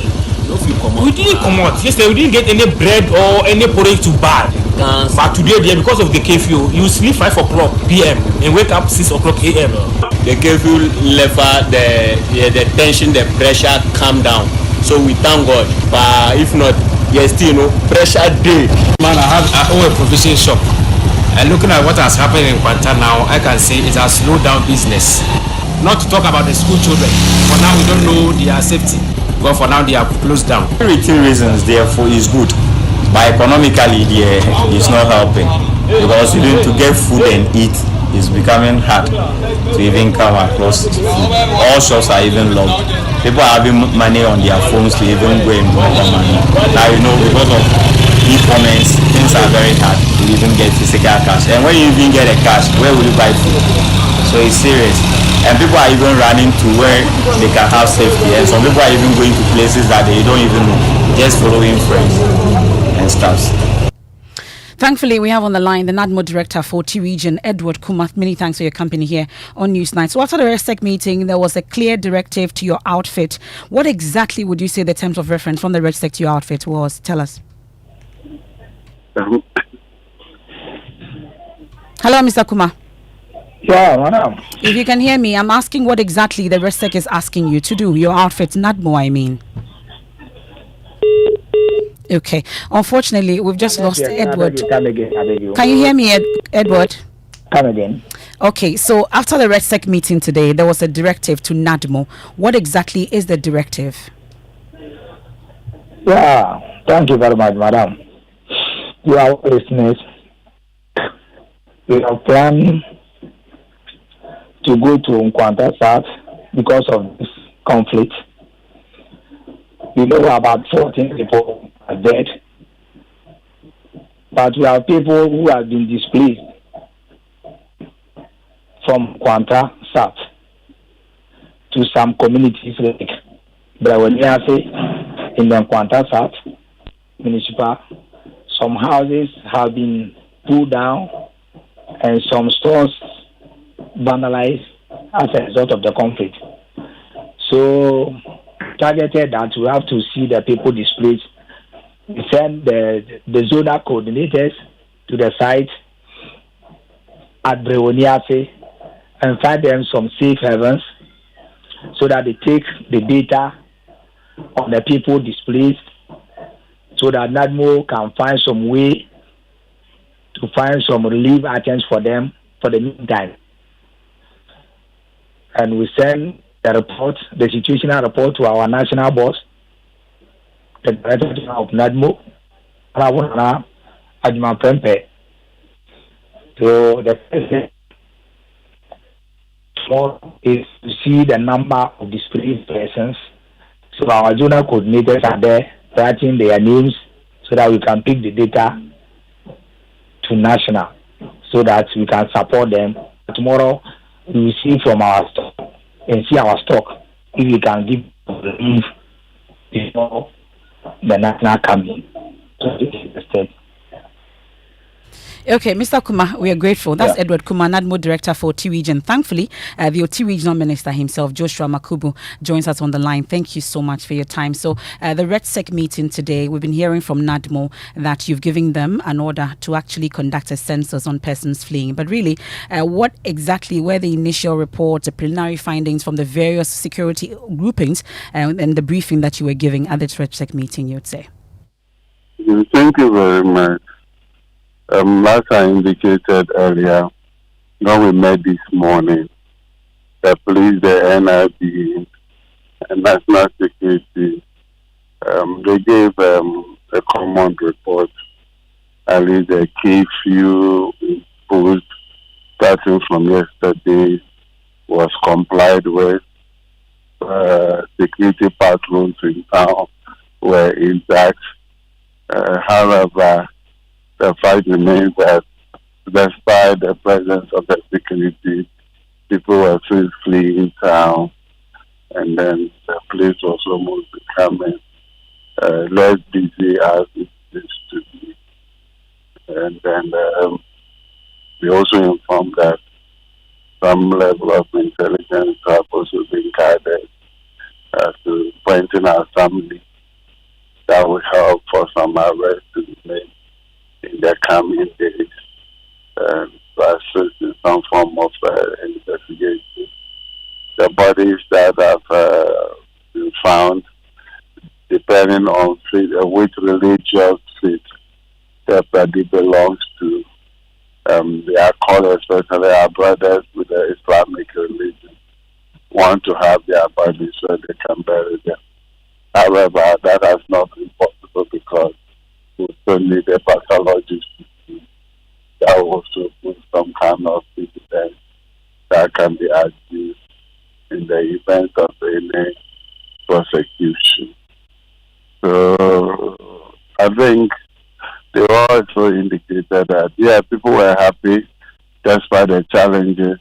we didn't come out. Yesterday, we didn't get any bread or any porridge to buy. But today, because of the curfew, you sleep 5 o'clock p.m. and wake up 6 o'clock a.m.
The curfew level, the tension, the pressure calm down. So we thank God. But if not, yes, still pressure day.
Man, I own a provision shop. And looking at what has happened in Kwanta now, I can say it has slowed down business. Not to talk about the school children. For now, we don't know their safety. But for now, they are closed down.
Everything reasons, therefore, is good. But economically, it's not helping. Because to get food and eat is becoming hard to even come across food. All shops are even locked. People are having money on their phones to even go and buy money. Now, because of e-commerce, things are very hard to even get physical cash. And when you even get a cash, where will you buy food? So it's serious. And people are even running to where they can have safety. And some people are even going to places that they don't even know, just following friends and stuff.
Thankfully, we have on the line the NADMO Director for Oti Region, Edward Kumath. Many thanks for your company here on Newsnight. So after the RegSec meeting, there was a clear directive to your outfit. What exactly would you say the terms of reference from the RegSec to your outfit was? Tell us. Hello, Mr. Kumar.
Yeah, madam.
If you can hear me, I'm asking what exactly the RESEC is asking you to do. Your outfit, NADMO, I mean. Okay. Unfortunately, we've just lost Edward.
Come again, I beg you.
Can you hear me, Edward?
Come again.
Okay, so after the RESEC meeting today, there was a directive to NADMO. What exactly is the directive?
Yeah, thank you very much, madam. You are listeners. We are planning to go to Nkwanta South because of this conflict. We know about 14 people are dead, but we have people who have been displaced from Nkwanta South to some communities like Brawaniase in the Nkwanta South municipal. Some houses have been pulled down and some stores vandalized as a result of the conflict. So, targeted that we have to see the people displaced. We send the zonal coordinators to the site at Brewoniafe and find them some safe havens so that they take the data on the people displaced so that NADMO can find some way to find some relief items for them for the meantime. And we send the report, the situational report, to our national boss, the director general of NADMO, Ajma Prempe. So the president is to see the number of displaced persons. So our zonal coordinators are there writing their names so that we can pick the data to national so that we can support them. Tomorrow we will see from our stock and see our stock if we can give relief before the national coming. So this is the state.
Okay, Mr. Kuma, we are grateful. That's Edward Kuma, NADMO Director for Oti Region. Thankfully, the Oti Regional Minister himself, Joshua Makubu, joins us on the line. Thank you so much for your time. So, the REDSEC meeting today, we've been hearing from NADMO that you've given them an order to actually conduct a census on persons fleeing. But really, what exactly were the initial reports, the preliminary findings from the various security groupings and the briefing that you were giving at the REDSEC meeting, you would say?
Thank you very much. As I indicated earlier, when we met this morning, the police, the NIB, and National Security, they gave a common report. At least the curfew imposed starting from yesterday was complied with. Security patrols in town were intact. However, the fact remains that despite the presence of the security, people were still fleeing town, and then the place was almost becoming less busy as it used to be. And then we also informed that some level of intelligence have also been guided to pointing out something that will help for some arrests to be made in the coming days, to assist in some form of investigation. The bodies that have been found, depending on which religious faith that body belongs to, they are called, especially our brothers with the Islamic religion, want to have their bodies so they can bury them. However, that has not been possible because we still need a pathologist that will also put some kind of evidence that can be used in the event of any prosecution. So I think they also indicated that, people were happy despite the challenges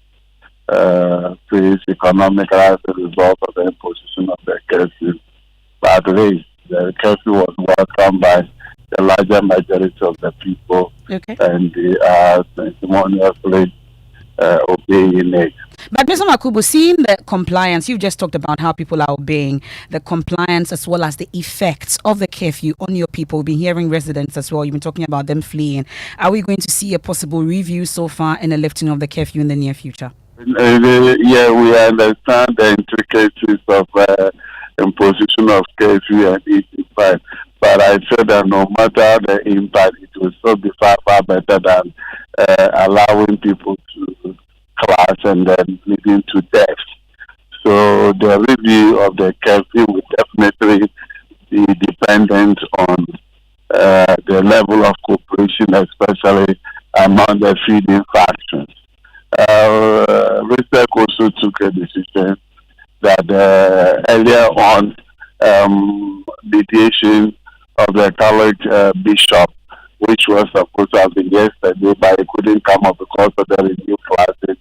faced economically as a result of the imposition of the curfew. But at least the curfew was welcomed by the larger majority of the people, and they are testimonially obeying it.
But Mr. Makubu, seeing the compliance, you've just talked about how people are obeying the compliance as well as the effects of the curfew on your people. We've been hearing residents as well. You've been talking about them fleeing. Are we going to see a possible review so far in the lifting of the curfew in the near future?
Yeah, we understand the intricacies of imposition of curfew and its impact. But I said that no matter the impact, it will still be far, far better than allowing people to clash and then leading to death. So the review of the curfew will definitely be dependent on the level of cooperation, especially among the feeding factions. RISEC also took a decision that earlier on mediation of the Catholic bishop, which was supposed to have been yesterday, but it couldn't come up because of the review classes,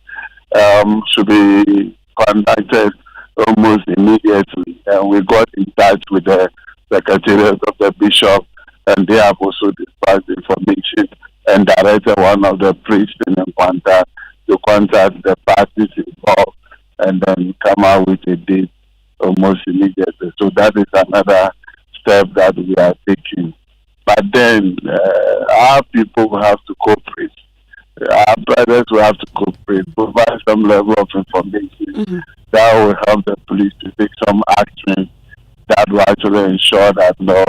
should be conducted almost immediately. And we got in touch with the secretariat of the bishop, and they have also dispatched information and directed one of the priests in Nkwanta to contact the parties involved and then come out with a date almost immediately. So that is another step that we are taking. But then our people will have to cooperate. Our brothers will have to cooperate, provide some level of information that will help the police to take some action that will actually ensure that no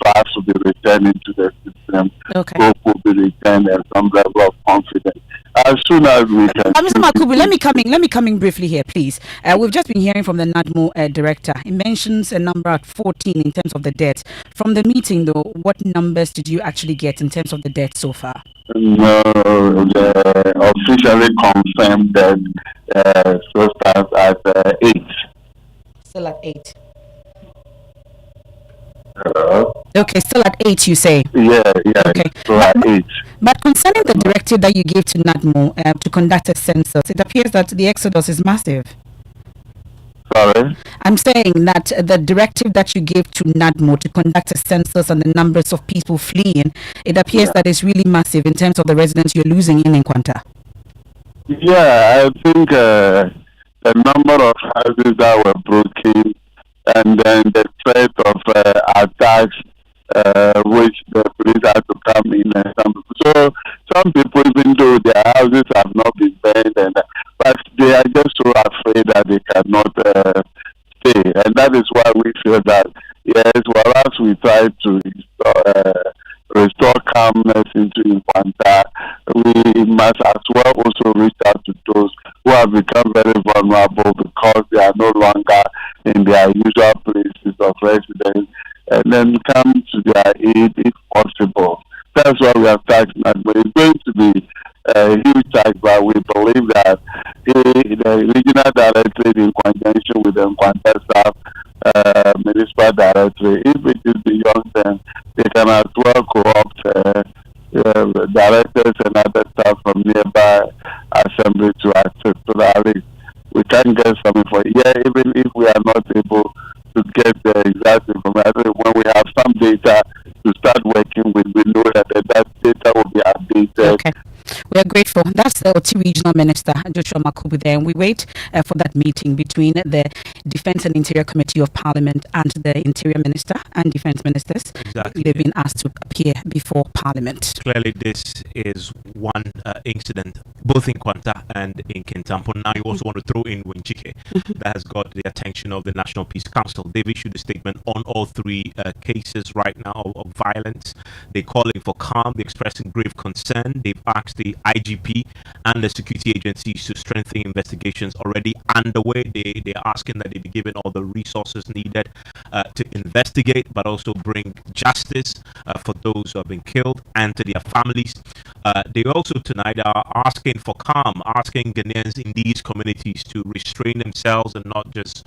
trust will be returned into the system. Hope will be returned and some level of confidence. As soon as we can.
Mr. Makubu, let me come in briefly here, please. We've just been hearing from the NADMO director. He mentions a number at 14 in terms of the deaths. From the meeting, though, what numbers did you actually get in terms of the deaths so far?
No, officially confirmed that so stands at 8.
Still at 8.
Hello?
Okay, still at 8, you say?
Yeah,
okay.
So at 8.
But concerning the directive that you gave to NADMO to conduct a census, it appears that the exodus is massive.
Sorry?
I'm saying that the directive that you gave to NADMO to conduct a census and the numbers of people fleeing, it appears that it's really massive in terms of the residents you're losing in Nkwanta.
Yeah, I think the number of houses that were broken and then the threat of attacks, which the police had to come in. And some people, even though their houses have not been burned, but they are just so afraid that they cannot stay. And that is why we feel that, yes, whereas we try to restore calmness into Nkwanta, we must as well also reach out to those who have become very vulnerable because they are no longer in their usual places of residence, and then come to their aid if possible. That's why we have taxed NADMO. It's going to be a huge tax, but we believe that the regional directorate in conjunction with the Nkwanta staff, municipal directorate, if it is beyond them, they can as well co-opt directors and other staff from nearby assembly to access to the list. We can get some information. Yeah, even if we are not able to get the exact information, when we have some data to start working with, we know that that data will be updated.
Okay. We are grateful. That's the OT Regional Minister, Joshua Makubu there. And we wait for that meeting between the Defence and Interior Committee of Parliament and the Interior Minister and Defence Ministers.
Exactly.
They've been asked to appear before Parliament.
Clearly, this is one incident, both in Nkwanta and in Kintampo. Now, you also want to throw in Winchike. That has got the attention of the National Peace Council. They've issued a statement on all three cases right now of violence. They're calling for calm. They're expressing grave concern. They've asked the IGP and the security agencies to strengthen investigations already underway. They're asking that they be given all the resources needed to investigate, but also bring justice for those who have been killed and to their families. They also tonight are asking for calm, asking Ghanaians in these communities to restrain themselves and not just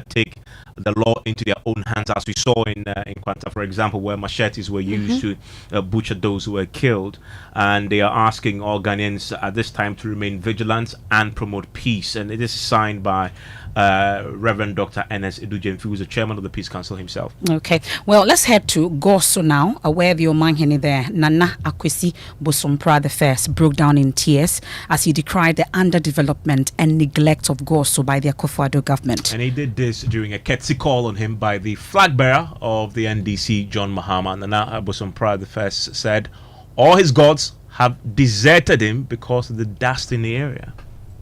take the law into their own hands, as we saw in Nkwanta, for example, where machetes were used to butcher those who were killed. And they are asking all Ghanaians at this time to remain vigilant and promote peace. And it is signed by Reverend Dr. N.S. Edujemfi, who is the chairman of the Peace Council himself.
Okay, well, let's head to Goso now, where the Omanhene there, Nana Akwesi Bosompra I, broke down in tears as he decried the underdevelopment and neglect of Goso by the Akufo-Addo government.
And he did this during a courtesy call on him by the flag bearer of the NDC, John Mahama. Nana Bosompra I said all his gods have deserted him because of the dust in the area.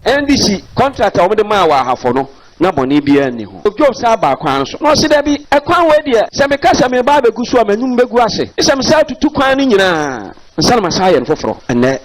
NDC contractor with the Mawa Hafono. Na boni bia ni ho ojo sa ba kwan so no se da bi ekwan we de se me ka se me ba be gusu amanyum begu ase se me sa tutu kwan ni nyina nsan ma sa ye foforo ene.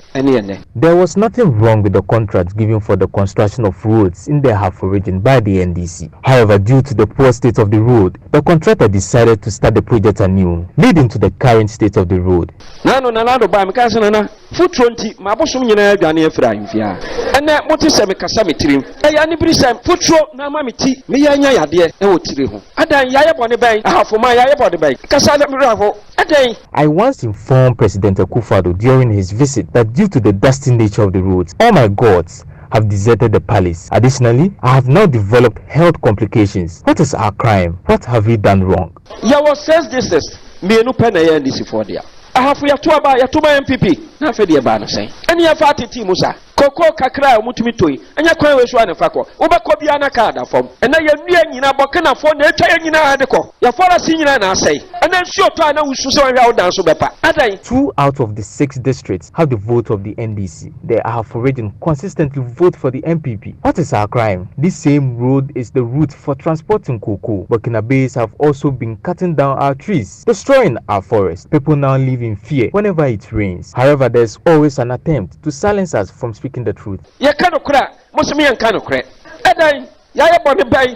There was nothing wrong with the contract given for the construction of roads in the Ahafo region by the NDC. However, due to the poor state of the road, the contractor decided to start the project anew, leading to the current state of the road.
Nano na do ba me ka se na foot 20 ma bosom nyina adwane afira mfia ene mote se me kasa metirim ya ni brisam futro na ma meti me ya nya yade e wotire ho adan yaye bone ban Ahafo ma yaye bone ban kasa da miraho adan.
I once informed President Akufo-Addo during his visit that due to the dusty nature of the roads, all my gods have deserted the palace. Additionally, I have now developed health complications. What is our crime? What have we done wrong?
Ya was says this me no pen ya ndisi for dia. Ahafo ya tuba MPP na fe de ba no sen. Eni ya fa titi musa. Koko kakra omutumi toyi. Anya kwan we so anefa ko. Obekọ bia na ka da fom. Ena ya nua nyina bokena fo na etwa ya nyina ade ko. Ya fora si nyina na asai. Ena nsuo to ana wusu se wa dan so bepa. Adai.
2 out of the 6 districts have the vote of the NDC. The Ahafo region consistently vote for the MPP. What is our crime? This same road is the route for transporting cocoa. Burkina Faso have also been cutting down our trees, destroying our forests. People now live in fear whenever it rains. However, there's always an attempt to silence us from speaking the truth.
Ya kano kra, mosumi yan kano kra. Adan, ya ye bone bai.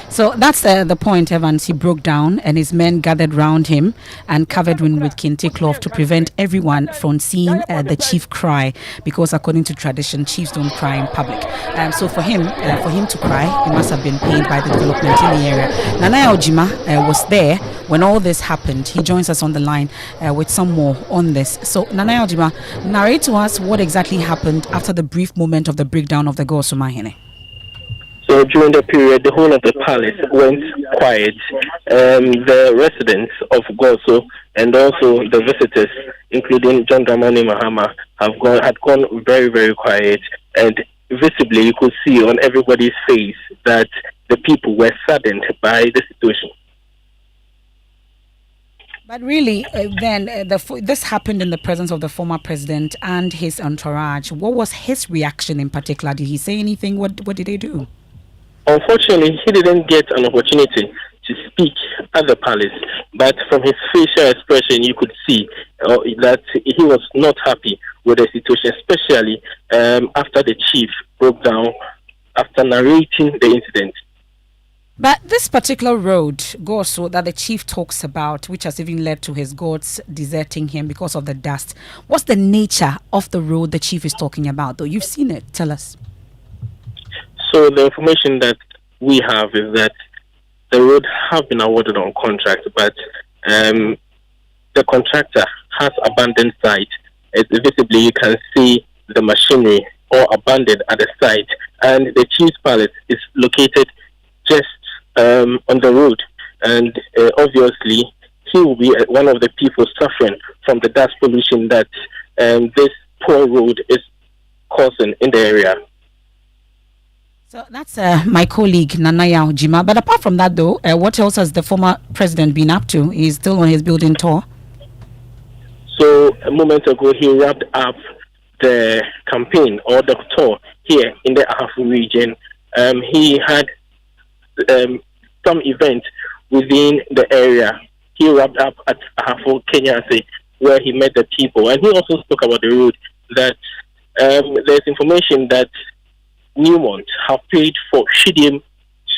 So that's the point, Evans. He broke down and his men gathered round him and covered him with kente cloth to prevent everyone from seeing the chief cry, because according to tradition, chiefs don't cry in public. So for him to cry, he must have been pained by the development in the area. Nanaya Ojima was there when all this happened. He joins us on the line with some more on this. So Nanaya Ojima, narrate to us what exactly happened after the brief moment of the breakdown of the Goso Mahene.
So during the period, the whole of the palace went quiet. The residents of Goso and also the visitors, including John Dramani Mahama, had gone very, very quiet. And visibly, you could see on everybody's face that the people were saddened by the situation.
But really, this happened in the presence of the former president and his entourage. What was his reaction in particular? Did he say anything? What did they do?
Unfortunately, he didn't get an opportunity to speak at the palace, but from his facial expression, you could see that he was not happy with the situation, especially after the chief broke down after narrating the incident.
But this particular road, Goso, that the chief talks about, which has even led to his gods deserting him because of the dust, what's the nature of the road the chief is talking about, though? You've seen it. Tell us.
So the information that we have is that the road have been awarded on contract, but the contractor has abandoned site. Visibly, you can see the machinery all abandoned at the site, and the chief's palace is located just on the road, and obviously he will be one of the people suffering from the dust pollution that this poor road is causing in the area.
So that's my colleague Nanaya Ojima. But apart from that, though, what else has the former president been up to? He's still on his building tour.
So a moment ago, he wrapped up the campaign or the tour here in the Ahafo region. He had some event within the area. He wrapped up at Ahafo, Kenyase, where he met the people. And he also spoke about the road, that there's information that Newmont have paid for Shidim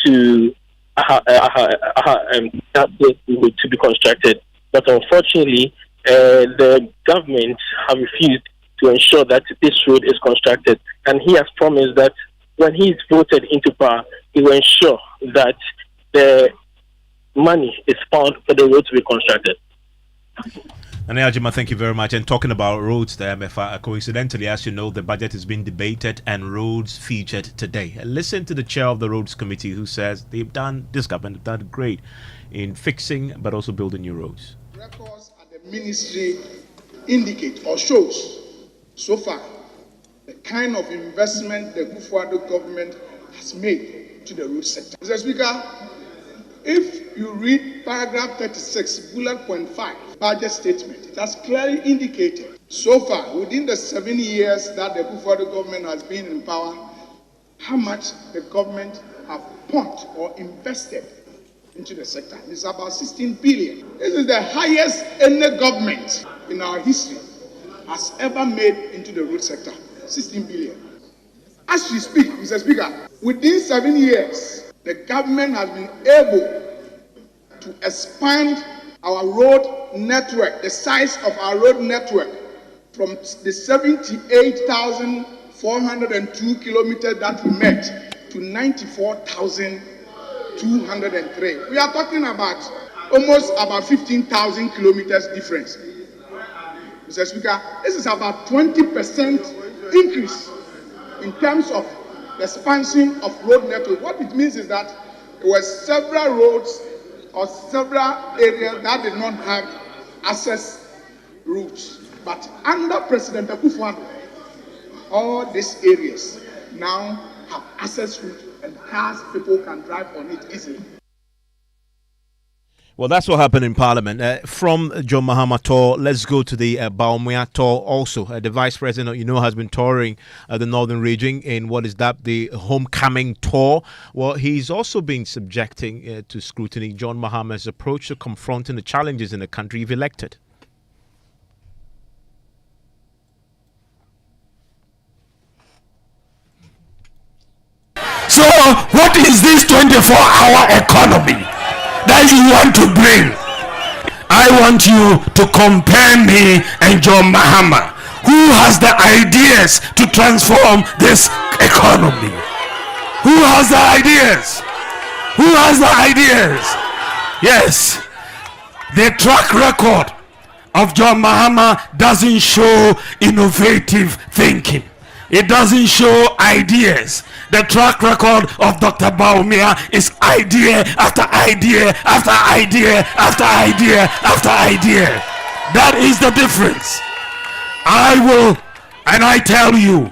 to that place to be constructed. But unfortunately, the government have refused to ensure that this road is constructed. And he has promised that when he is voted into power, he will ensure that the money is found for the road to be constructed.
And Ajima, thank you very much. And talking about roads there, Emefa, coincidentally, as you know, the budget has been debated and roads featured today. Listen to the chair of the roads committee who says this government have done great in fixing but also building new roads.
Records at the ministry indicate or shows so far the kind of investment the Kufuor government has made to the road sector. Mr. Speaker, if you read paragraph 36, bullet point 5, budget statement, it has clearly indicated so far within the 7 years that the Kufuor government has been in power, how much the government have pumped or invested into the sector. It's about 16 billion. This is the highest any government in our history has ever made into the road sector. 16 billion. As we speak, Mr. Speaker, within 7 years, the government has been able to expand our road network, the size of our road network, from the 78,402 kilometers that we met to 94,203. We are talking about almost about 15,000 kilometers difference. Mr. Speaker, this is about 20% increase in terms of the expansion of road network. What it means is that there were several roads or several areas that did not have access routes. But under President Kufuor, all these areas now have access routes and cars, people can drive on it easily.
Well, that's what happened in Parliament. From John Mahama tour, let's go to the Bawumia tour also. The Vice President, has been touring the Northern region in the homecoming tour. Well, he's also been subjecting to scrutiny John Mahama's approach to confronting the challenges in the country if elected.
So, what is this 24-hour economy that you want to bring? I want you to compare me and John Mahama. Who has the ideas to transform this economy? Who has the ideas? Who has the ideas? Yes, the track record of John Mahama doesn't show innovative thinking. It doesn't show ideas. The track record of Dr. Bawumia is idea after idea after idea after idea after idea. That is the difference. I tell you,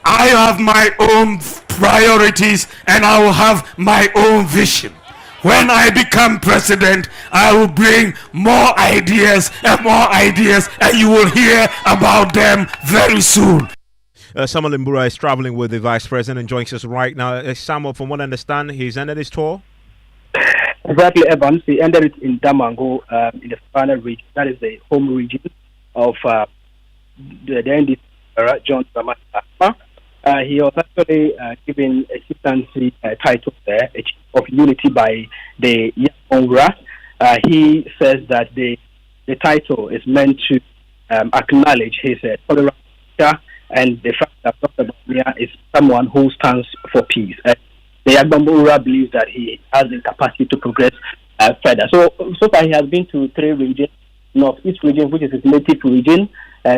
I have my own priorities and I will have my own vision. When I become president, I will bring more ideas, and you will hear about them very soon.
Samuel Mbura is traveling with the Vice President and joins us right now. Samuel, from what I understand, he's ended his tour?
Exactly, Evans. He ended it in Damango, in the final region. That is the home region of the NDC, John Mahama. He was actually given a chieftaincy title there, a Chief of Unity by the Yongra. He says that the title is meant to acknowledge his tolerance and the fact that Dr. Bawumia is someone who stands for peace. The Yagbambura believes that he has the capacity to progress further. So far he has been to 3 regions: Northeast region, which is his native region,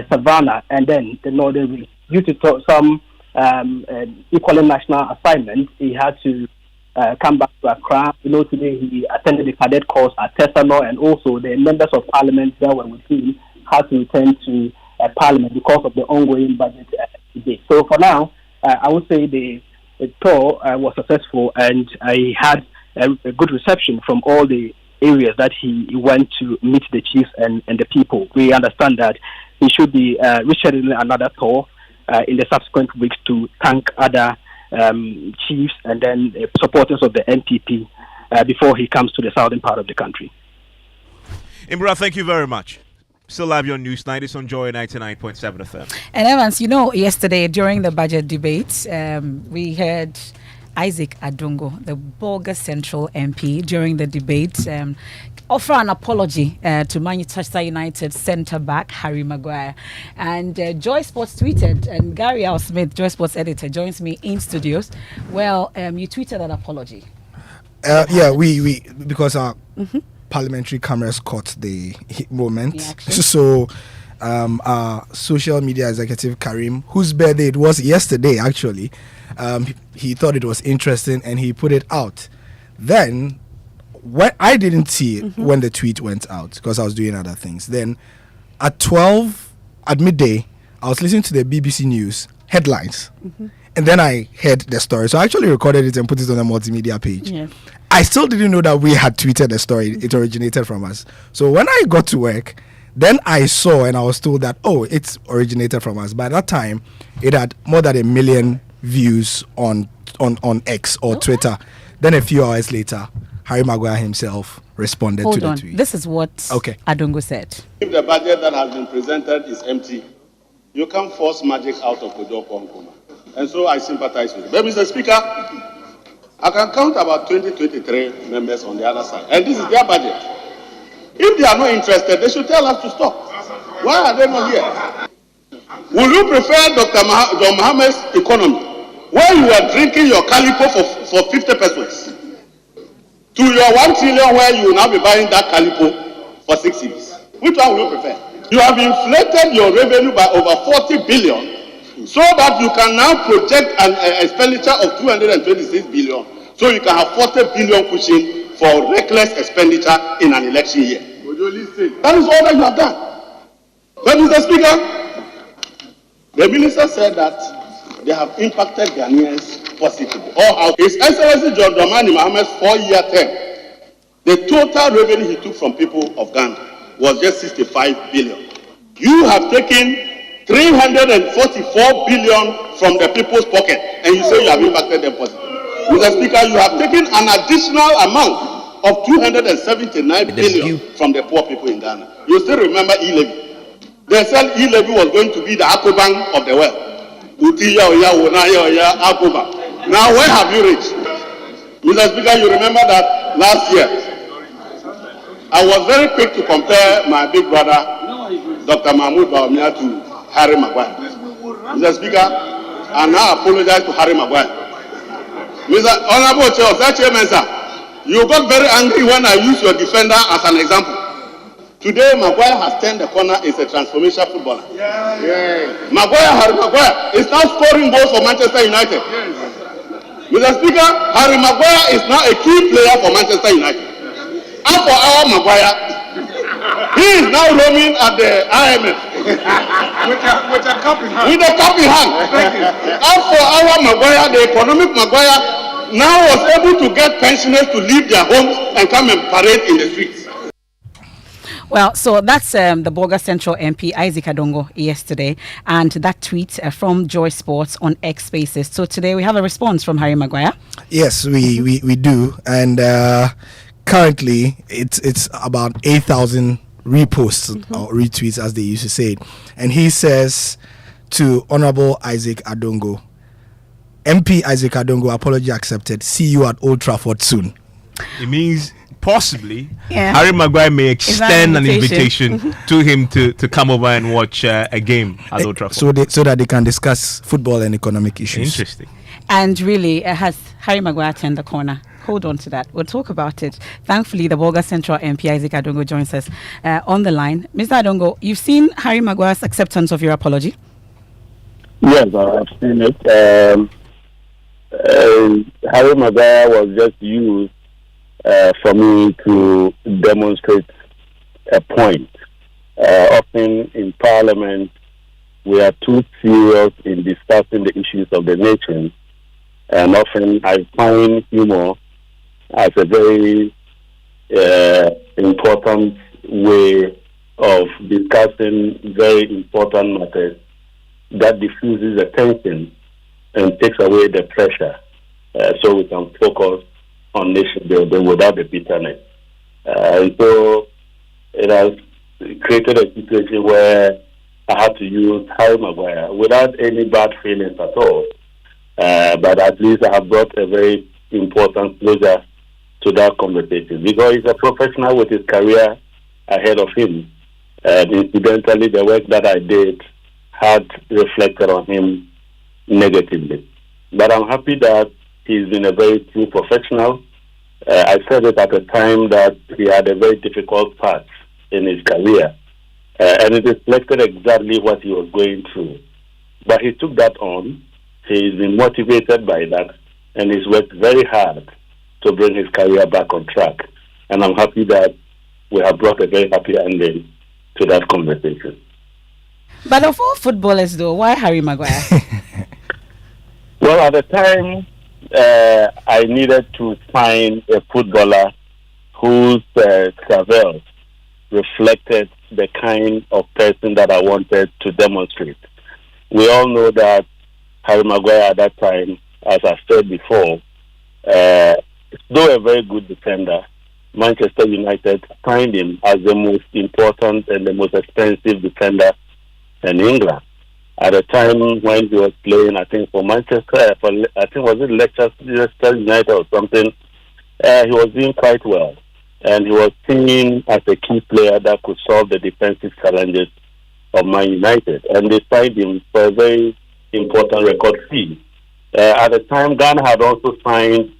Savannah, and then the Northern region. Due to some equally national assignment, he had to come back to Accra. Today he attended the cadet course at Tesano, and also the members of parliament that were with him had to return to Parliament because of the ongoing budget debate. So for now, I would say the tour was successful, and he had a good reception from all the areas that he went to meet the chiefs and the people. We understand that he should be rescheduling another tour in the subsequent weeks to thank other chiefs and then supporters of the NPP before he comes to the southern part of the country.
Imbra, thank you very much. Still have your news night. It's on Joy 99.7 FM.
And Evans, yesterday during the budget debate, we heard Isaac Adongo, the Bolga Central MP, during the debate, offer an apology to Manchester United centre-back Harry Maguire. And Joy Sports tweeted, and Gary Al Smith, Joy Sports editor, joins me in studios. Well, you tweeted an apology.
Yeah, we because our parliamentary cameras caught the moment. So our social media executive Karim, whose birthday it was yesterday actually, he thought it was interesting and he put it out. Then when I didn't see it when the tweet went out because I was doing other things. Then at midday, I was listening to the BBC News headlines, and then I heard the story. So I actually recorded it and put it on the multimedia page.
Yeah.
I still didn't know that we had tweeted the story. It originated from us. So when I got to work, then I saw and I was told that, oh, it's originated from us. By that time, it had more than 1 million views on X or Twitter. Then a few hours later, Harry Maguire himself responded to the tweet.
This is what Adongo said.
If the budget that has been presented is empty, you can't force magic out of Kojo Nkuma. And so I sympathize with you. But Mr. Speaker, I can count about 23 members on the other side. And this is their budget. If they are not interested, they should tell us to stop. Why are they not here? Would you prefer Dr. John Mohammed's economy, where you are drinking your calico for 50 pesos, to your 1 trillion where you will now be buying that calico for 6 cities? Which one will you prefer? You have inflated your revenue by over 40 billion so that you can now project an expenditure of 226 billion so you can have 40 billion cushion for reckless expenditure in an election year. That is all that you have done. But Mr. Speaker, the minister said that they have impacted Ghanaians positively. His Excellency John Dramani Mohammed's 4-year term, the total revenue he took from people of Ghana was just 65 billion. You have taken 344 billion from the people's pocket, and you say you have impacted them positively. Mr. Speaker, you have taken an additional amount of 279 billion from the poor people in Ghana. You still remember e-levy. They said e-levy was going to be the Akobank of the world. Now where have you reached? Mr. Speaker, you remember that last year, I was very quick to compare my big brother, Dr. Mahmoud Bawumia, to Harry Maguire. Mr. Speaker, I now apologize to Harry Maguire. Mr. Honorable Chair Mensah, you got very angry when I used your defender as an example. Today, Maguire has turned the corner. Is a transformational footballer. Harry Maguire is now scoring goals for Manchester United. Mr. Speaker, Harry Maguire is now a key player for Manchester United. And for our Maguire, he is now roaming at the IMF with a cup in hand. And for our Maguire, the economic Maguire, now was able to get pensioners to leave their homes and come and parade in the streets.
Well, so that's the Boga Central MP Isaac Adongo yesterday, and that tweet from Joy Sports on X Spaces. So today we have a response from Harry Maguire.
Yes, we do, and currently it's about 8,000 reposts or retweets, as they used to say it. And he says to Honorable Isaac Adongo, MP Isaac Adongo, apology accepted. See you at Old Trafford soon.
It means possibly Harry Maguire may extend an invitation to him to come over and watch a game at Old Trafford.
So that they can discuss football and economic issues.
Interesting.
And really, has Harry Maguire turned the corner? Hold on to that. We'll talk about it. Thankfully, the Bolga Central MP Isaac Adongo joins us on the line. Mr. Adongo, you've seen Harry Maguire's acceptance of your apology?
Yes, I've seen it. Harry Maguire was just used for me to demonstrate a point. Often in Parliament, we are too serious in discussing the issues of the nation, and often I find humor as a very important way of discussing very important matters that diffuses the tension and takes away the pressure, so we can focus on nation building without the bitterness. And so it has created a situation where I had to use Harry Maguire without any bad feelings at all. But at least I have brought a very important closure to that conversation, because he's a professional with his career ahead of him. And incidentally, the work that I did had reflected on him negatively. But I'm happy that he's been a very true professional, I said it at a time that he had a very difficult path in his career, and it reflected exactly what he was going through. But he took that on. He's been motivated by that, and he's worked very hard to bring his career back on track. And I'm happy that we have brought a very happy ending to that conversation.
But of all footballers, though, why Harry Maguire?
Well, at the time, I needed to find a footballer whose travails reflected the kind of person that I wanted to demonstrate. We all know that Harry Maguire at that time, as I said before, though a very good defender, Manchester United signed him as the most important and the most expensive defender in England. At the time when he was playing, I think for Manchester, was it Leicester United or something, he was doing quite well. And he was seen as a key player that could solve the defensive challenges of Man United. And they signed him for a very important record fee. At the time, Ghana had also signed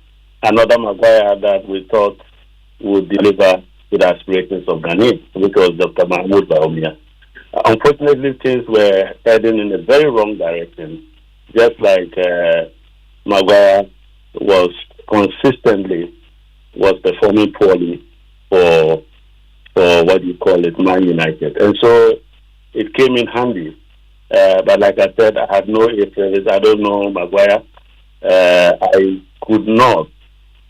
another Maguire that we thought would deliver to the aspirations of Ghana, which was Dr. Mahmoud Baumia. Unfortunately, things were heading in a very wrong direction, just like Maguire was consistently performing poorly for what you call it, Man United. And so it came in handy. But like I said, I had no interest. I don't know Maguire. I could not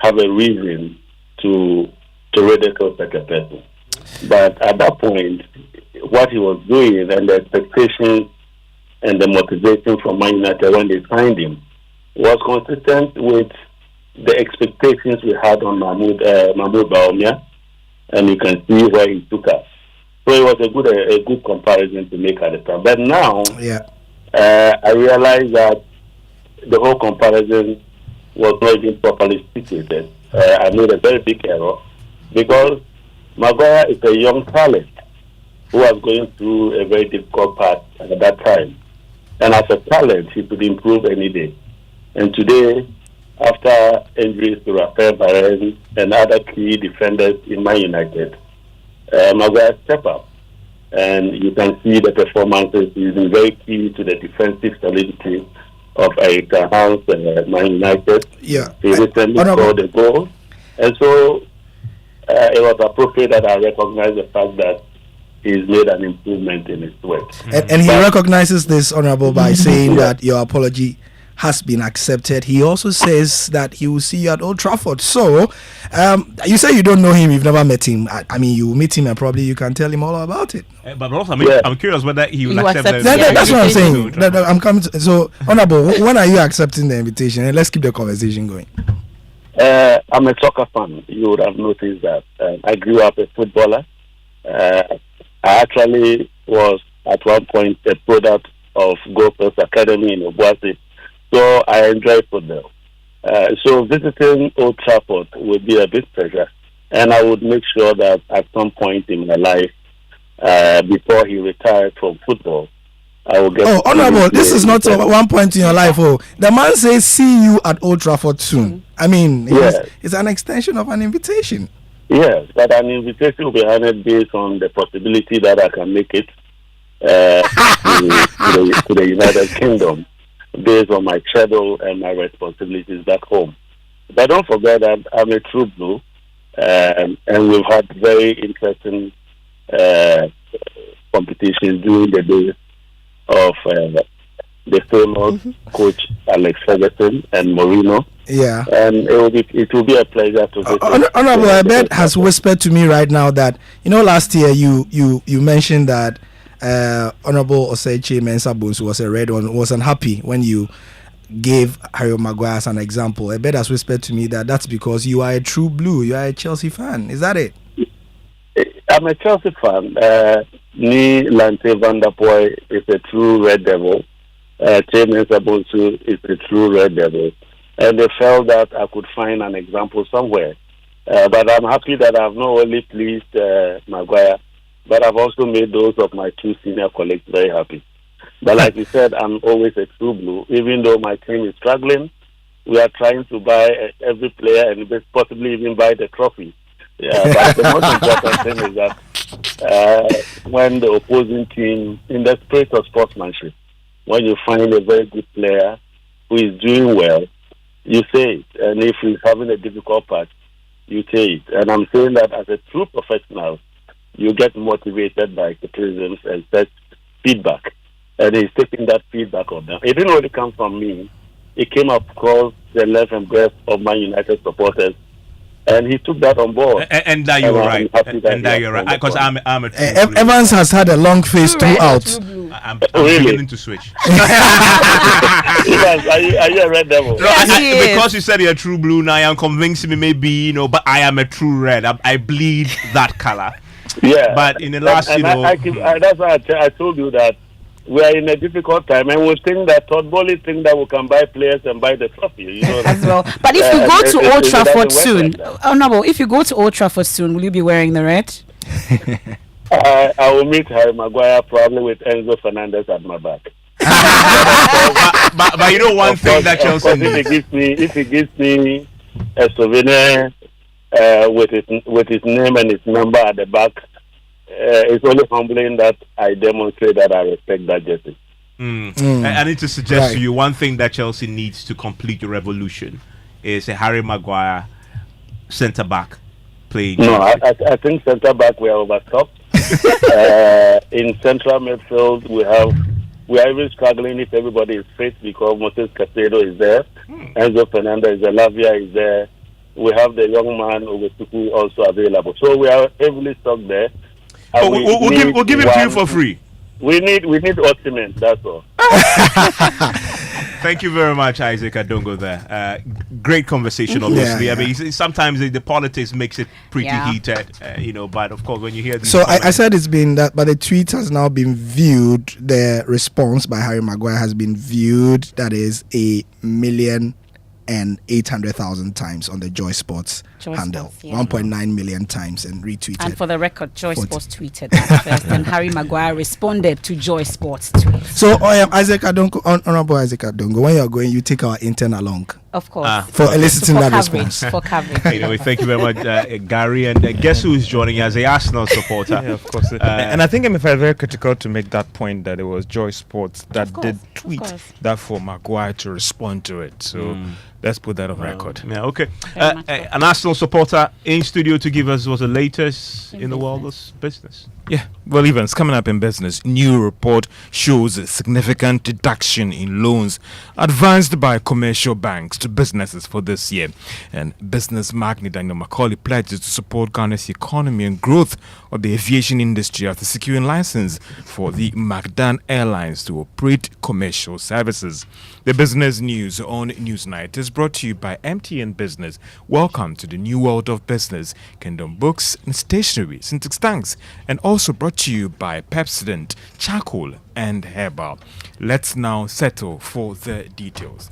have a reason to ridicule such a person. But at that point, what he was doing and the expectations and the motivation from Man United when they signed him was consistent with the expectations we had on Mahmoud Baumia, and you can see where he took us. So it was a good comparison to make at the time. But now, I realize that the whole comparison was not even properly situated. I made a very big error because Maguire is a young talent who was going through a very difficult path at that time. And as a talent, he could improve any day. And today, after injuries to Rafael Varane and other key defenders in Man United, Maguire stepped up. And you can see the performances. He's been very key to the defensive solidity of Eric Hans and Man United.
Yeah.
He recently scored a goal. And so it was appropriate that I recognize the fact that he's made an improvement in his work.
And he recognizes this, Honorable, by saying that your apology has been accepted. He also says that he will see you at Old Trafford. So, you say you don't know him, you've never met him. I mean, you meet him and probably you can tell him all about it.
But also, I'm curious whether he will accept
That's what I'm saying. I'm coming to, so, Honorable, when are you accepting the invitation? And let's keep the conversation going.
I'm a soccer fan. You would have noticed that. I grew up a footballer. I actually was at one point a product of Goldpost Academy in Obuasi. So I enjoy football. So visiting Old Trafford would be a big pleasure. And I would make sure that at some point in my life, before he retired from football, I will get...
Honorable, this is not one point in your life. The man says, see you at Old Trafford soon. I mean, it's an extension of an invitation.
Yes, but an invitation will be handed based on the possibility that I can make it to the United Kingdom, based on my schedule and my responsibilities back home. But don't forget that I'm a true blue, and we've had very interesting competitions during the days of the famous coach Alex Ferguson and Mourinho.
Yeah,
and it will be a pleasure to visit.
Honorable Abed has whispered to me right now that last year you mentioned that Honorable Osechi Mensah Bones was a red one, was unhappy when you gave Harry Maguire as an example. Abed has whispered to me that that's because you are a true blue, you are a Chelsea fan. Is that it?
I'm a Chelsea fan. Ni Lante Van der Poel is a true red devil. Mensah Bones is a true red devil. And they felt that I could find an example somewhere. But I'm happy that I've not only pleased Maguire, but I've also made those of my two senior colleagues very happy. But like you said, I'm always a true blue. Even though my team is struggling, we are trying to buy every player and possibly even buy the trophy. Yeah, but the most important thing is that when the opposing team, in the spirit of sportsmanship, when you find a very good player who is doing well, you say it. And if he's having a difficult patch, you say it. And I'm saying that as a true professional, you get motivated by criticisms and set feedback. And he's taking that feedback on them. It didn't really come from me. It came across the left and breadth of Man United supporters. And he took that on board.
And that you're right. And that you're right. Because I'm a true
Evans has had a long face throughout.
I'm beginning to switch.
Evans, are you a red devil?
No, because you said you're a true blue now, I'm convincing me maybe, but I am a true red. I bleed that color.
Yeah.
But in the last,
that's why I told you that we are in a difficult time, and we think that Todd Bowley think that we can buy players and buy the trophy,
as well. But if you go to Old Trafford soon, if you go to Old Trafford soon, will you be wearing the red?
I will meet Harry Maguire probably with Enzo Fernandez at my back.
but you know one thing that Chelsea
if he gives me a souvenir with his name and his number at the back, it's only humbling that I demonstrate that I respect that jersey.
I need to suggest to you one thing that Chelsea needs to complete the revolution is a Harry Maguire centre back playing.
No, I think centre back we are overstocked. In central midfield we are even struggling if everybody is fit because Moses Caicedo is there, Enzo Fernandez, Lavia is there. We have the young man Ogesuku also available. So we are heavily stocked there.
We'll give it to you for free.
We need Osimhen, that's all.
Thank you very much, Isaac Adongo there. Great conversation, obviously. I mean, sometimes the politics makes it pretty heated, but of course when you hear these
I said it's been that, but the tweet has now been viewed, the response by Harry Maguire has been viewed, that is 1,800,000 times on the Joy Sports handle, 1.9 million times, and retweeted.
And for the record, Joy Sports tweeted that first, and Harry Maguire responded to Joy Sports tweet.
So, Isaac Adongo, Honorable Isaac Adongo, when you're going, you take our intern along.
Of course.
For eliciting that response.
For coverage.
Anyway, thank you very much, Gary. And guess who is joining us? A Arsenal supporter.
Yeah, of course. And I think Emefa is very critical to make that point that it was Joy Sports that did tweet that for Maguire to respond to it. So let's put that on record.
Yeah, okay. An Arsenal supporter in studio to give us what's the latest in the world of business.
Yeah, well, events coming up in business. New report shows a significant reduction in loans advanced by commercial banks to businesses for this year. And business magnate Daniel Macaulay pledges to support Ghana's economy and growth of the aviation industry after securing license for the Magdan Airlines to operate commercial services. The business news on Newsnight is brought to you by MTN Business. Welcome to the new world of business. Kingdom Books and Stationery, Syntax Tanks, and also brought to you by Pepsodent, Charcoal and Herbal. Let's now settle for the details.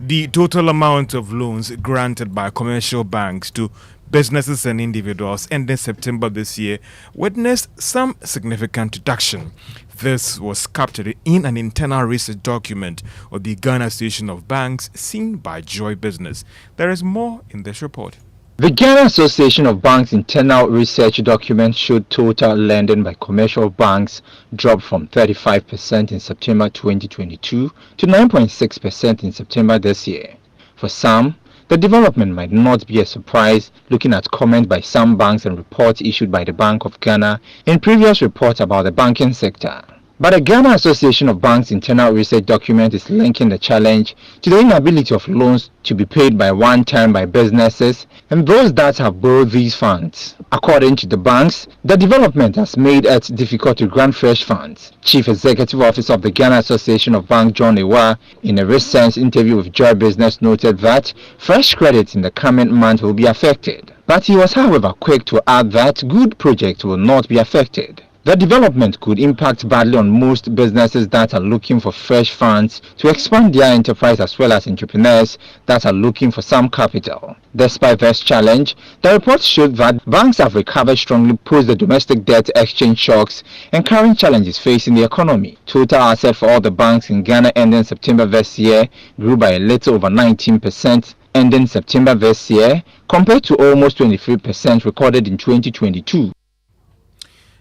The total amount of loans granted by commercial banks to businesses and individuals ending September this year witnessed some significant reduction. This was captured in an internal research document of the Ghana Association of Banks seen by Joy Business. There is more in this report.
The Ghana Association of Banks internal research document showed total lending by commercial banks dropped from 35% in September 2022 to 9.6% in September this year. For some, the development might not be a surprise looking at comment by some banks and reports issued by the Bank of Ghana in previous reports about the banking sector. But the Ghana Association of Banks internal research document is linking the challenge to the inability of loans to be paid by one time by businesses and those that have borrowed these funds. According to the banks, the development has made it difficult to grant fresh funds. Chief Executive Officer of the Ghana Association of Banks, John Ewa, in a recent interview with Joy Business noted that fresh credit in the coming month will be affected. But he was, however, quick to add that good projects will not be affected. The development could impact badly on most businesses that are looking for fresh funds to expand their enterprise, as well as entrepreneurs that are looking for some capital. Despite this challenge, the report showed that banks have recovered strongly post the domestic debt exchange shocks and current challenges facing the economy. Total assets for all the banks in Ghana ending September this year grew by a little over 19% ending September this year, compared to almost 23% recorded in 2022.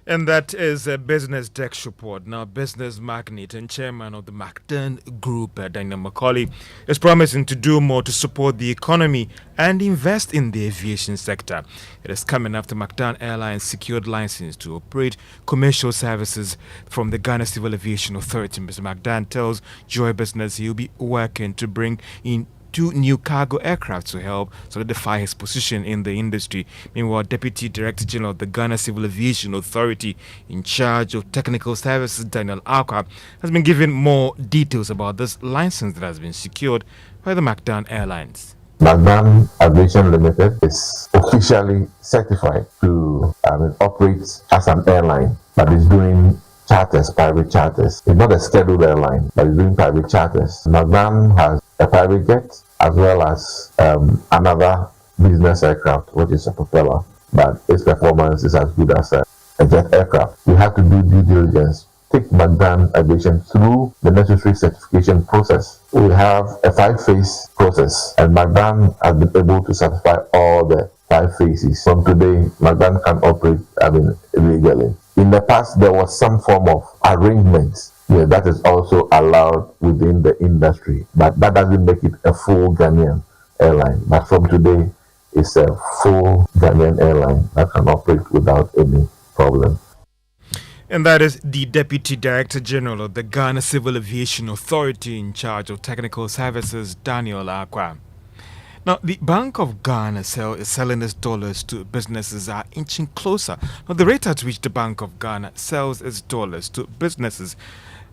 And that is a business desk report. Now, business magnate and chairman of the McDan Group, Daniel Macaulay, is promising to do more to support the economy and invest in the aviation sector. It is coming after McDan Airlines secured license to operate commercial services from the Ghana Civil Aviation Authority. Mr. McDan tells Joy Business he will be working to bring in 2 new cargo aircraft to help solidify his position in the industry. Meanwhile, Deputy Director General of the Ghana Civil Aviation Authority in charge of technical services, Daniel Akwa, has been given more details about this license that has been secured by the McDan Airlines.
McDan Aviation Limited is officially certified to operate as an airline that is doing charters, private charters. It's not a scheduled airline, but it's doing private charters. McDan has a private jet as well as another business aircraft, which is a propeller, but its performance is as good as a jet aircraft. We have to do due diligence, take McDan Aviation through the necessary certification process. We have a 5-phase process, and McDan has been able to satisfy all the 5 phases. From today, McDan can operate legally. In the past, there was some form of arrangement that is also allowed within the industry, but that doesn't make it a full Ghanaian airline. But from today, it's a full Ghanaian airline that can operate without any problem.
And that is the Deputy Director General of the Ghana Civil Aviation Authority in charge of technical services, Daniel Akwa. Now, the Bank of Ghana is selling its dollars to businesses are inching closer. Now, the rate at which the Bank of Ghana sells its dollars to businesses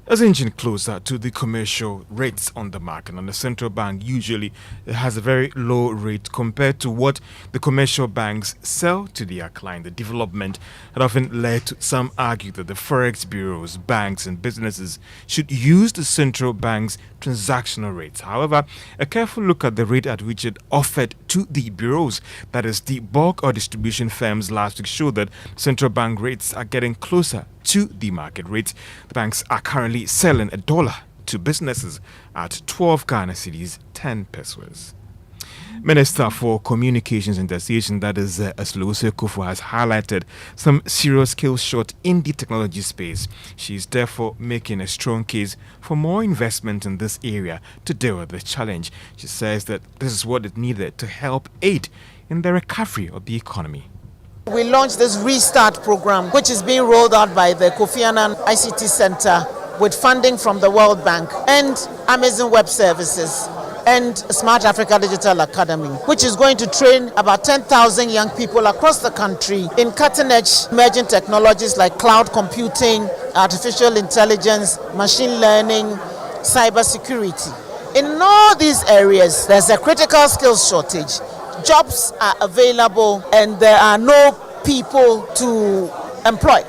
is inching closer to the commercial rates on the market. And the central bank usually has a very low rate compared to what the commercial banks sell to their client. The development had often led to some argue that the forex bureaus, banks and businesses should use the central bank's transactional rates. However, a careful look at the rate at which it offered to the bureaus, that is the bulk or distribution firms, last week showed that central bank rates are getting closer to the market rates. The banks are currently selling a dollar to businesses at 12 Ghana cedis, 10 pesos. Minister for Communications and Association, that is Asluose Kufu, has highlighted some serious skills short in the technology space. She is therefore making a strong case for more investment in this area to deal with the challenge. She says that this is what is needed to help aid in the recovery of the economy.
We launched this Restart program, which is being rolled out by the Kofi Annan ICT Center with funding from the World Bank and Amazon Web Services and Smart Africa Digital Academy, which is going to train about 10,000 young people across the country in cutting-edge emerging technologies like cloud computing, artificial intelligence, machine learning, cybersecurity. In all these areas, there's a critical skills shortage. Jobs are available and there are no people to employ,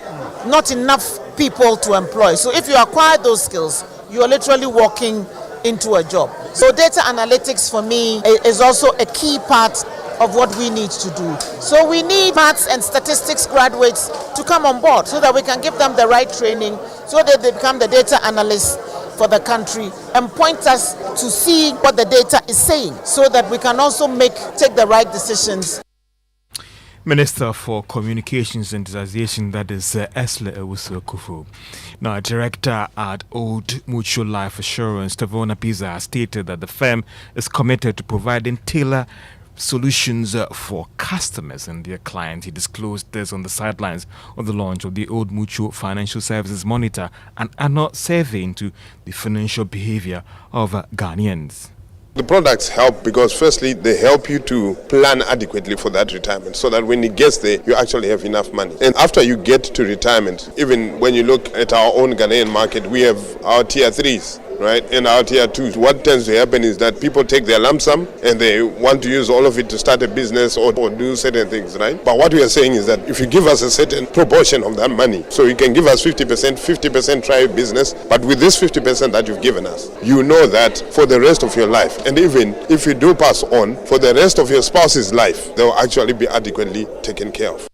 not enough people to employ. So if you acquire those skills, you are literally walking into a job. So data analytics for me is also a key part of what we need to do. So we need maths and statistics graduates to come on board so that we can give them the right training so that they become the data analysts for the country and point us to see what the data is saying so that we can also take the right decisions.
Minister for Communications and Association, that is Asluose Kufu. Now, Director at Old Mutual Life Assurance, Tavona Pisa, has stated that the firm is committed to providing tailored solutions for customers and their clients. He disclosed this on the sidelines of the launch of the Old Mutual Financial Services Monitor, an annual survey into the financial behavior of Ghanaians.
The products help because firstly they help you to plan adequately for that retirement so that when it gets there you actually have enough money. And after you get to retirement, even when you look at our own Ghanaian market, we have our tier 3s right? In our tier 2, what tends to happen is that people take their lump sum and they want to use all of it to start a business or do certain things, right? But what we are saying is that if you give us a certain proportion of that money, so you can give us 50% try business, but with this 50% that you've given us, you know that for the rest of your life, and even if you do pass on, for the rest of your spouse's life, they will actually be adequately taken care of.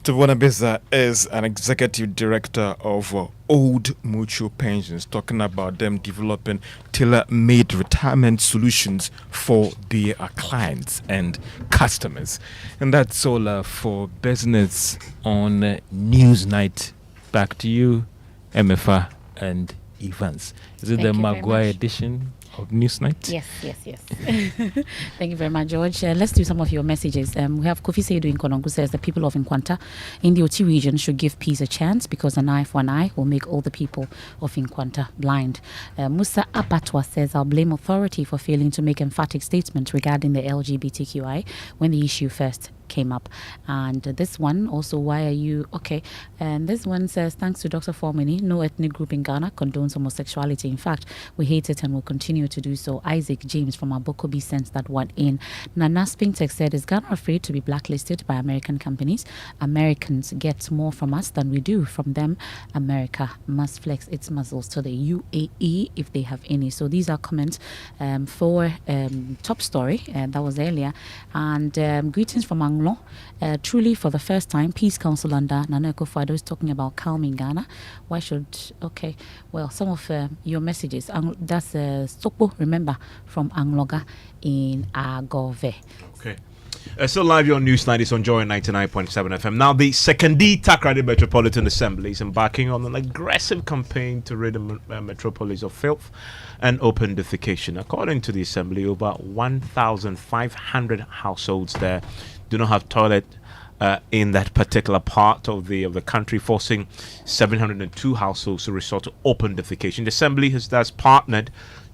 Tubona Beza is an executive director of Old Mutual Pensions, talking about them developing tailor-made retirement solutions for their clients and customers. And that's all for business on Newsnight. Back to you, Emefa and Evans. Is it the Maguire edition of Newsnight?
Yes. Thank you very much, George. Let's do some of your messages. We have Kofi Seidu in Konongo says the people of Nkwanta in the Oti region should give peace a chance because an eye for an eye will make all the people of Nkwanta blind. Musa Apatwa says I'll blame authority for failing to make emphatic statements regarding the LGBTQI when the issue first came up. And this one also, why are you okay? And this one says, thanks to Dr. Formini, no ethnic group in Ghana condones homosexuality. In fact, we hate it and will continue to do so. Isaac James from Abokobi sends that one in. Nana Spintex said, is Ghana afraid to be blacklisted by American companies? Americans get more from us than we do from them. America must flex its muscles to the UAE if they have any. So these are comments for top story that was earlier. And greetings from Anglon. Truly, for the first time, Peace Council under Nana Akufo-Addo is talking about calming Ghana. Why should... Okay, well, some of your messages. That's Sokpo, remember, from Angloga in Agove.
Okay. Still live here on Newsnight. It's on Joy 99.7 FM. Now, the Sekondi Takoradi Metropolitan Assembly is embarking on an aggressive campaign to rid the metropolis of filth and open defecation. According to the Assembly, over 1,500 households there do not have toilet in that particular part of the country, forcing 702 households to resort to open defecation. The Assembly has thus partnered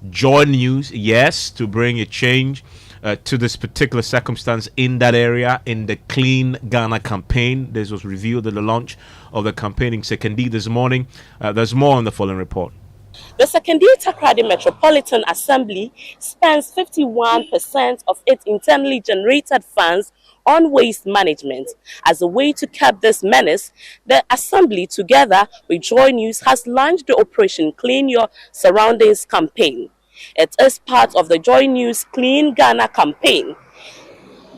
Joy News, yes, to bring a change to this particular circumstance in that area in the Clean Ghana campaign. This was revealed at the launch of the campaign in Sekondi this morning. There's more on the following report.
The Sekondi Takoradi Metropolitan Assembly spends 51% of its internally generated funds on waste management. As a way to curb this menace, the Assembly, together with Joy News, has launched the Operation Clean Your Surroundings campaign. It is part of the Joy News Clean Ghana campaign.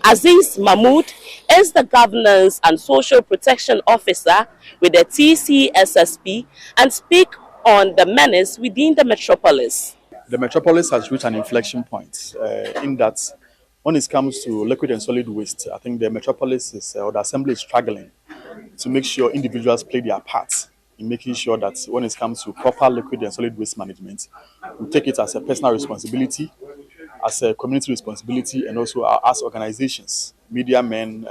Aziz Mahmoud is the Governance and Social Protection Officer with the TCSSP and speak on the menace within the metropolis.
The metropolis has reached an inflection point in that when it comes to liquid and solid waste, I think the metropolis is, or the assembly is struggling to make sure individuals play their part in making sure that when it comes to proper liquid and solid waste management, we take it as a personal responsibility, as a community responsibility, and also as organizations, media men,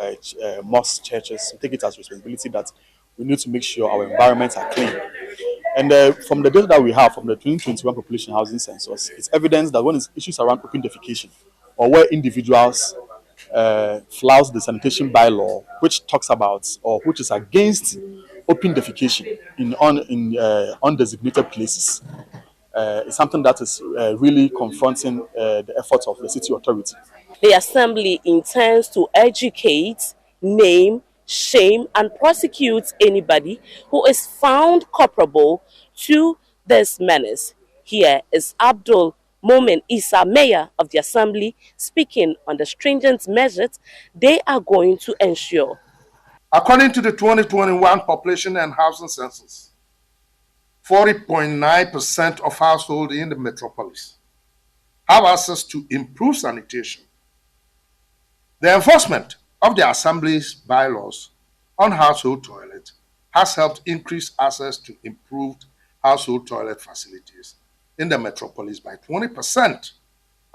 mosques, churches, we take it as responsibility that we need to make sure our environments are clean. And from the data that we have from the 2021 population housing census, it's evidence that when it's issues around open defecation or where individuals flout the sanitation bylaw, which talks about or which is against open defecation in undesignated places, is something that is really confronting the efforts of the city authority.
The Assembly intends to educate, name, shame, and prosecute anybody who is found culpable to this menace. Here is Abdul Momin Isa, Mayor of the Assembly, speaking on the stringent measures they are going to ensure.
According to the 2021 population and housing census, 40.9% of households in the metropolis have access to improved sanitation. The enforcement of the Assembly's bylaws on household toilets has helped increase access to improved household toilet facilities in the metropolis by 20%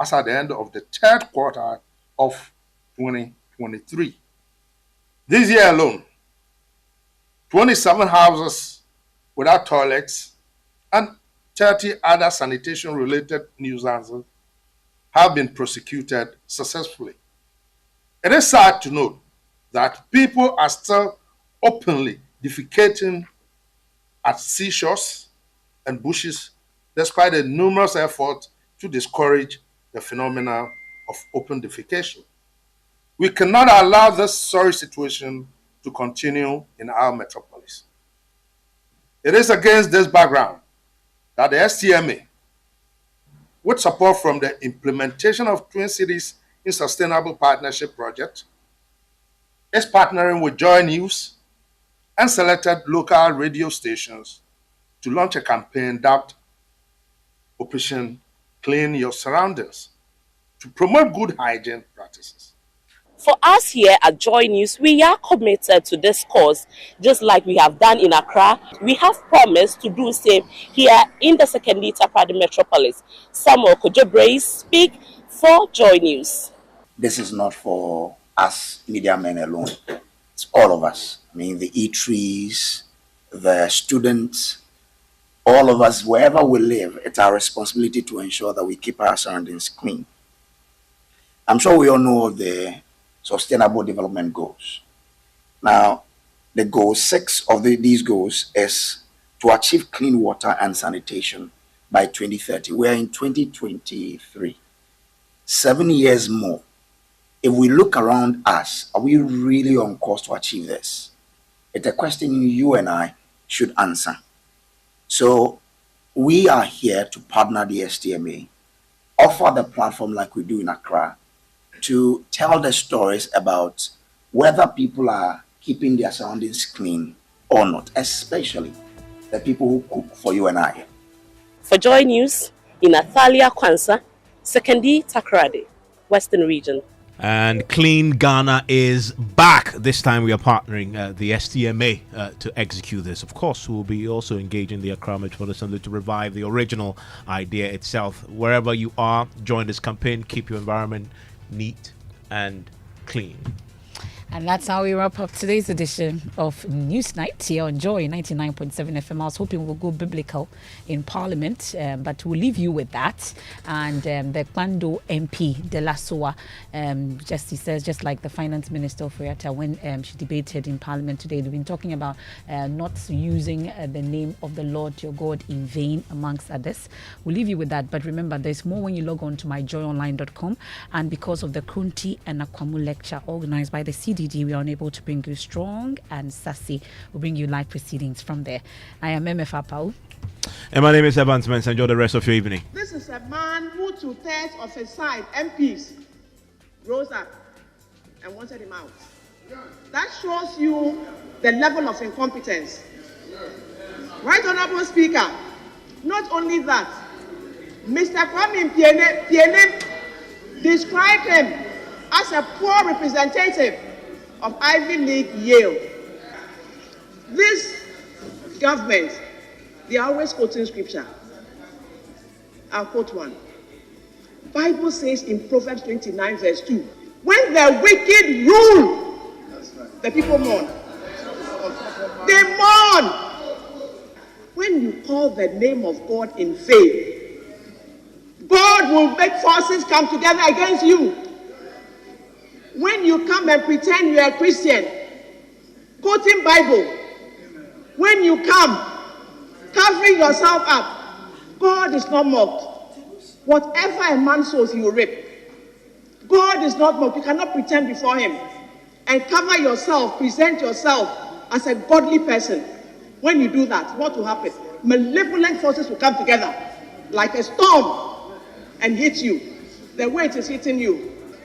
as at the end of the third quarter of 2023. This year alone, 27 houses without toilets and 30 other sanitation-related nuisances have been prosecuted successfully. It is sad to note that people are still openly defecating at seashores and bushes
despite the numerous efforts to discourage the phenomenon of open defecation. We cannot allow this sorry situation to continue in our metropolis. It is against this background that the STMA, with support from the implementation of Twin Cities in Sustainable Partnership Project, is partnering with Joy News and selected local radio stations to launch a campaign dubbed Operation Clean Your Surroundings to promote good hygiene practices.
For us here at Joy News, we are committed to this cause, just like we have done in Accra. We have promised to do the same here in the Second Takoradi Metropolis. Samuel Kojobrace speak for Joy News.
This is not for us media men alone. It's all of us. I mean, the eateries, the students, all of us, wherever we live, it's our responsibility to ensure that we keep our surroundings clean. I'm sure we all know the Sustainable Development Goals. Now, the goal 6 of these goals is to achieve clean water and sanitation by 2030. We're in 2023. 7 years more. If we look around us, are we really on course to achieve this? It's a question you and I should answer. So we are here to partner the STMA, offer the platform like we do in Accra, to tell the stories about whether people are keeping their surroundings clean or not, especially the people who cook for you and I.
For Joy News, in Athalia Kwanzaa, Second Takoradi, Western Region.
And Clean Ghana is back. This time we are partnering the STMA to execute this. Of course, we'll be also engaging the Accra Metropolitan Assembly to revive the original idea itself. Wherever you are, join this campaign. Keep your environment neat and clean.
And that's how we wrap up today's edition of Newsnight here on Joy 99.7 FM. I was hoping we'll go biblical in Parliament, but we'll leave you with that. And the Kwando MP, De La Soa, he says, just like the Finance Minister of Oyata, when she debated in Parliament today, they've been talking about not using the name of the Lord your God in vain, amongst others. We'll leave you with that. But remember, there's more when you log on to myjoyonline.com. And because of the Kunti and Akwamu lecture organized by the CDD, we are unable to bring you strong and sassy. We'll bring you live proceedings from there. I am Emefa Apawu.
And my name is Evans Mensah. Enjoy the rest of your evening.
This is a man who 2/3 of his side, MPs, rose up and wanted him out. That shows you the level of incompetence. Right, Honorable Speaker, not only that, Mr. Kwame Mpiene described him as a poor representative of Ivy League Yale. This government, they are always quoting scripture. I'll quote one. Bible says in Proverbs 29 verse 2, when the wicked rule, the people mourn. They mourn. When you call the name of God in vain, God will make forces come together against you. When you come and pretend you're a Christian, quoting Bible, when you come covering yourself up, God is not mocked. Whatever a man sows, he will reap. God is not mocked. You cannot pretend before him and cover yourself, present yourself as a godly person. When you do that, what will happen? Malevolent forces will come together like a storm and hit you the way it is hitting you.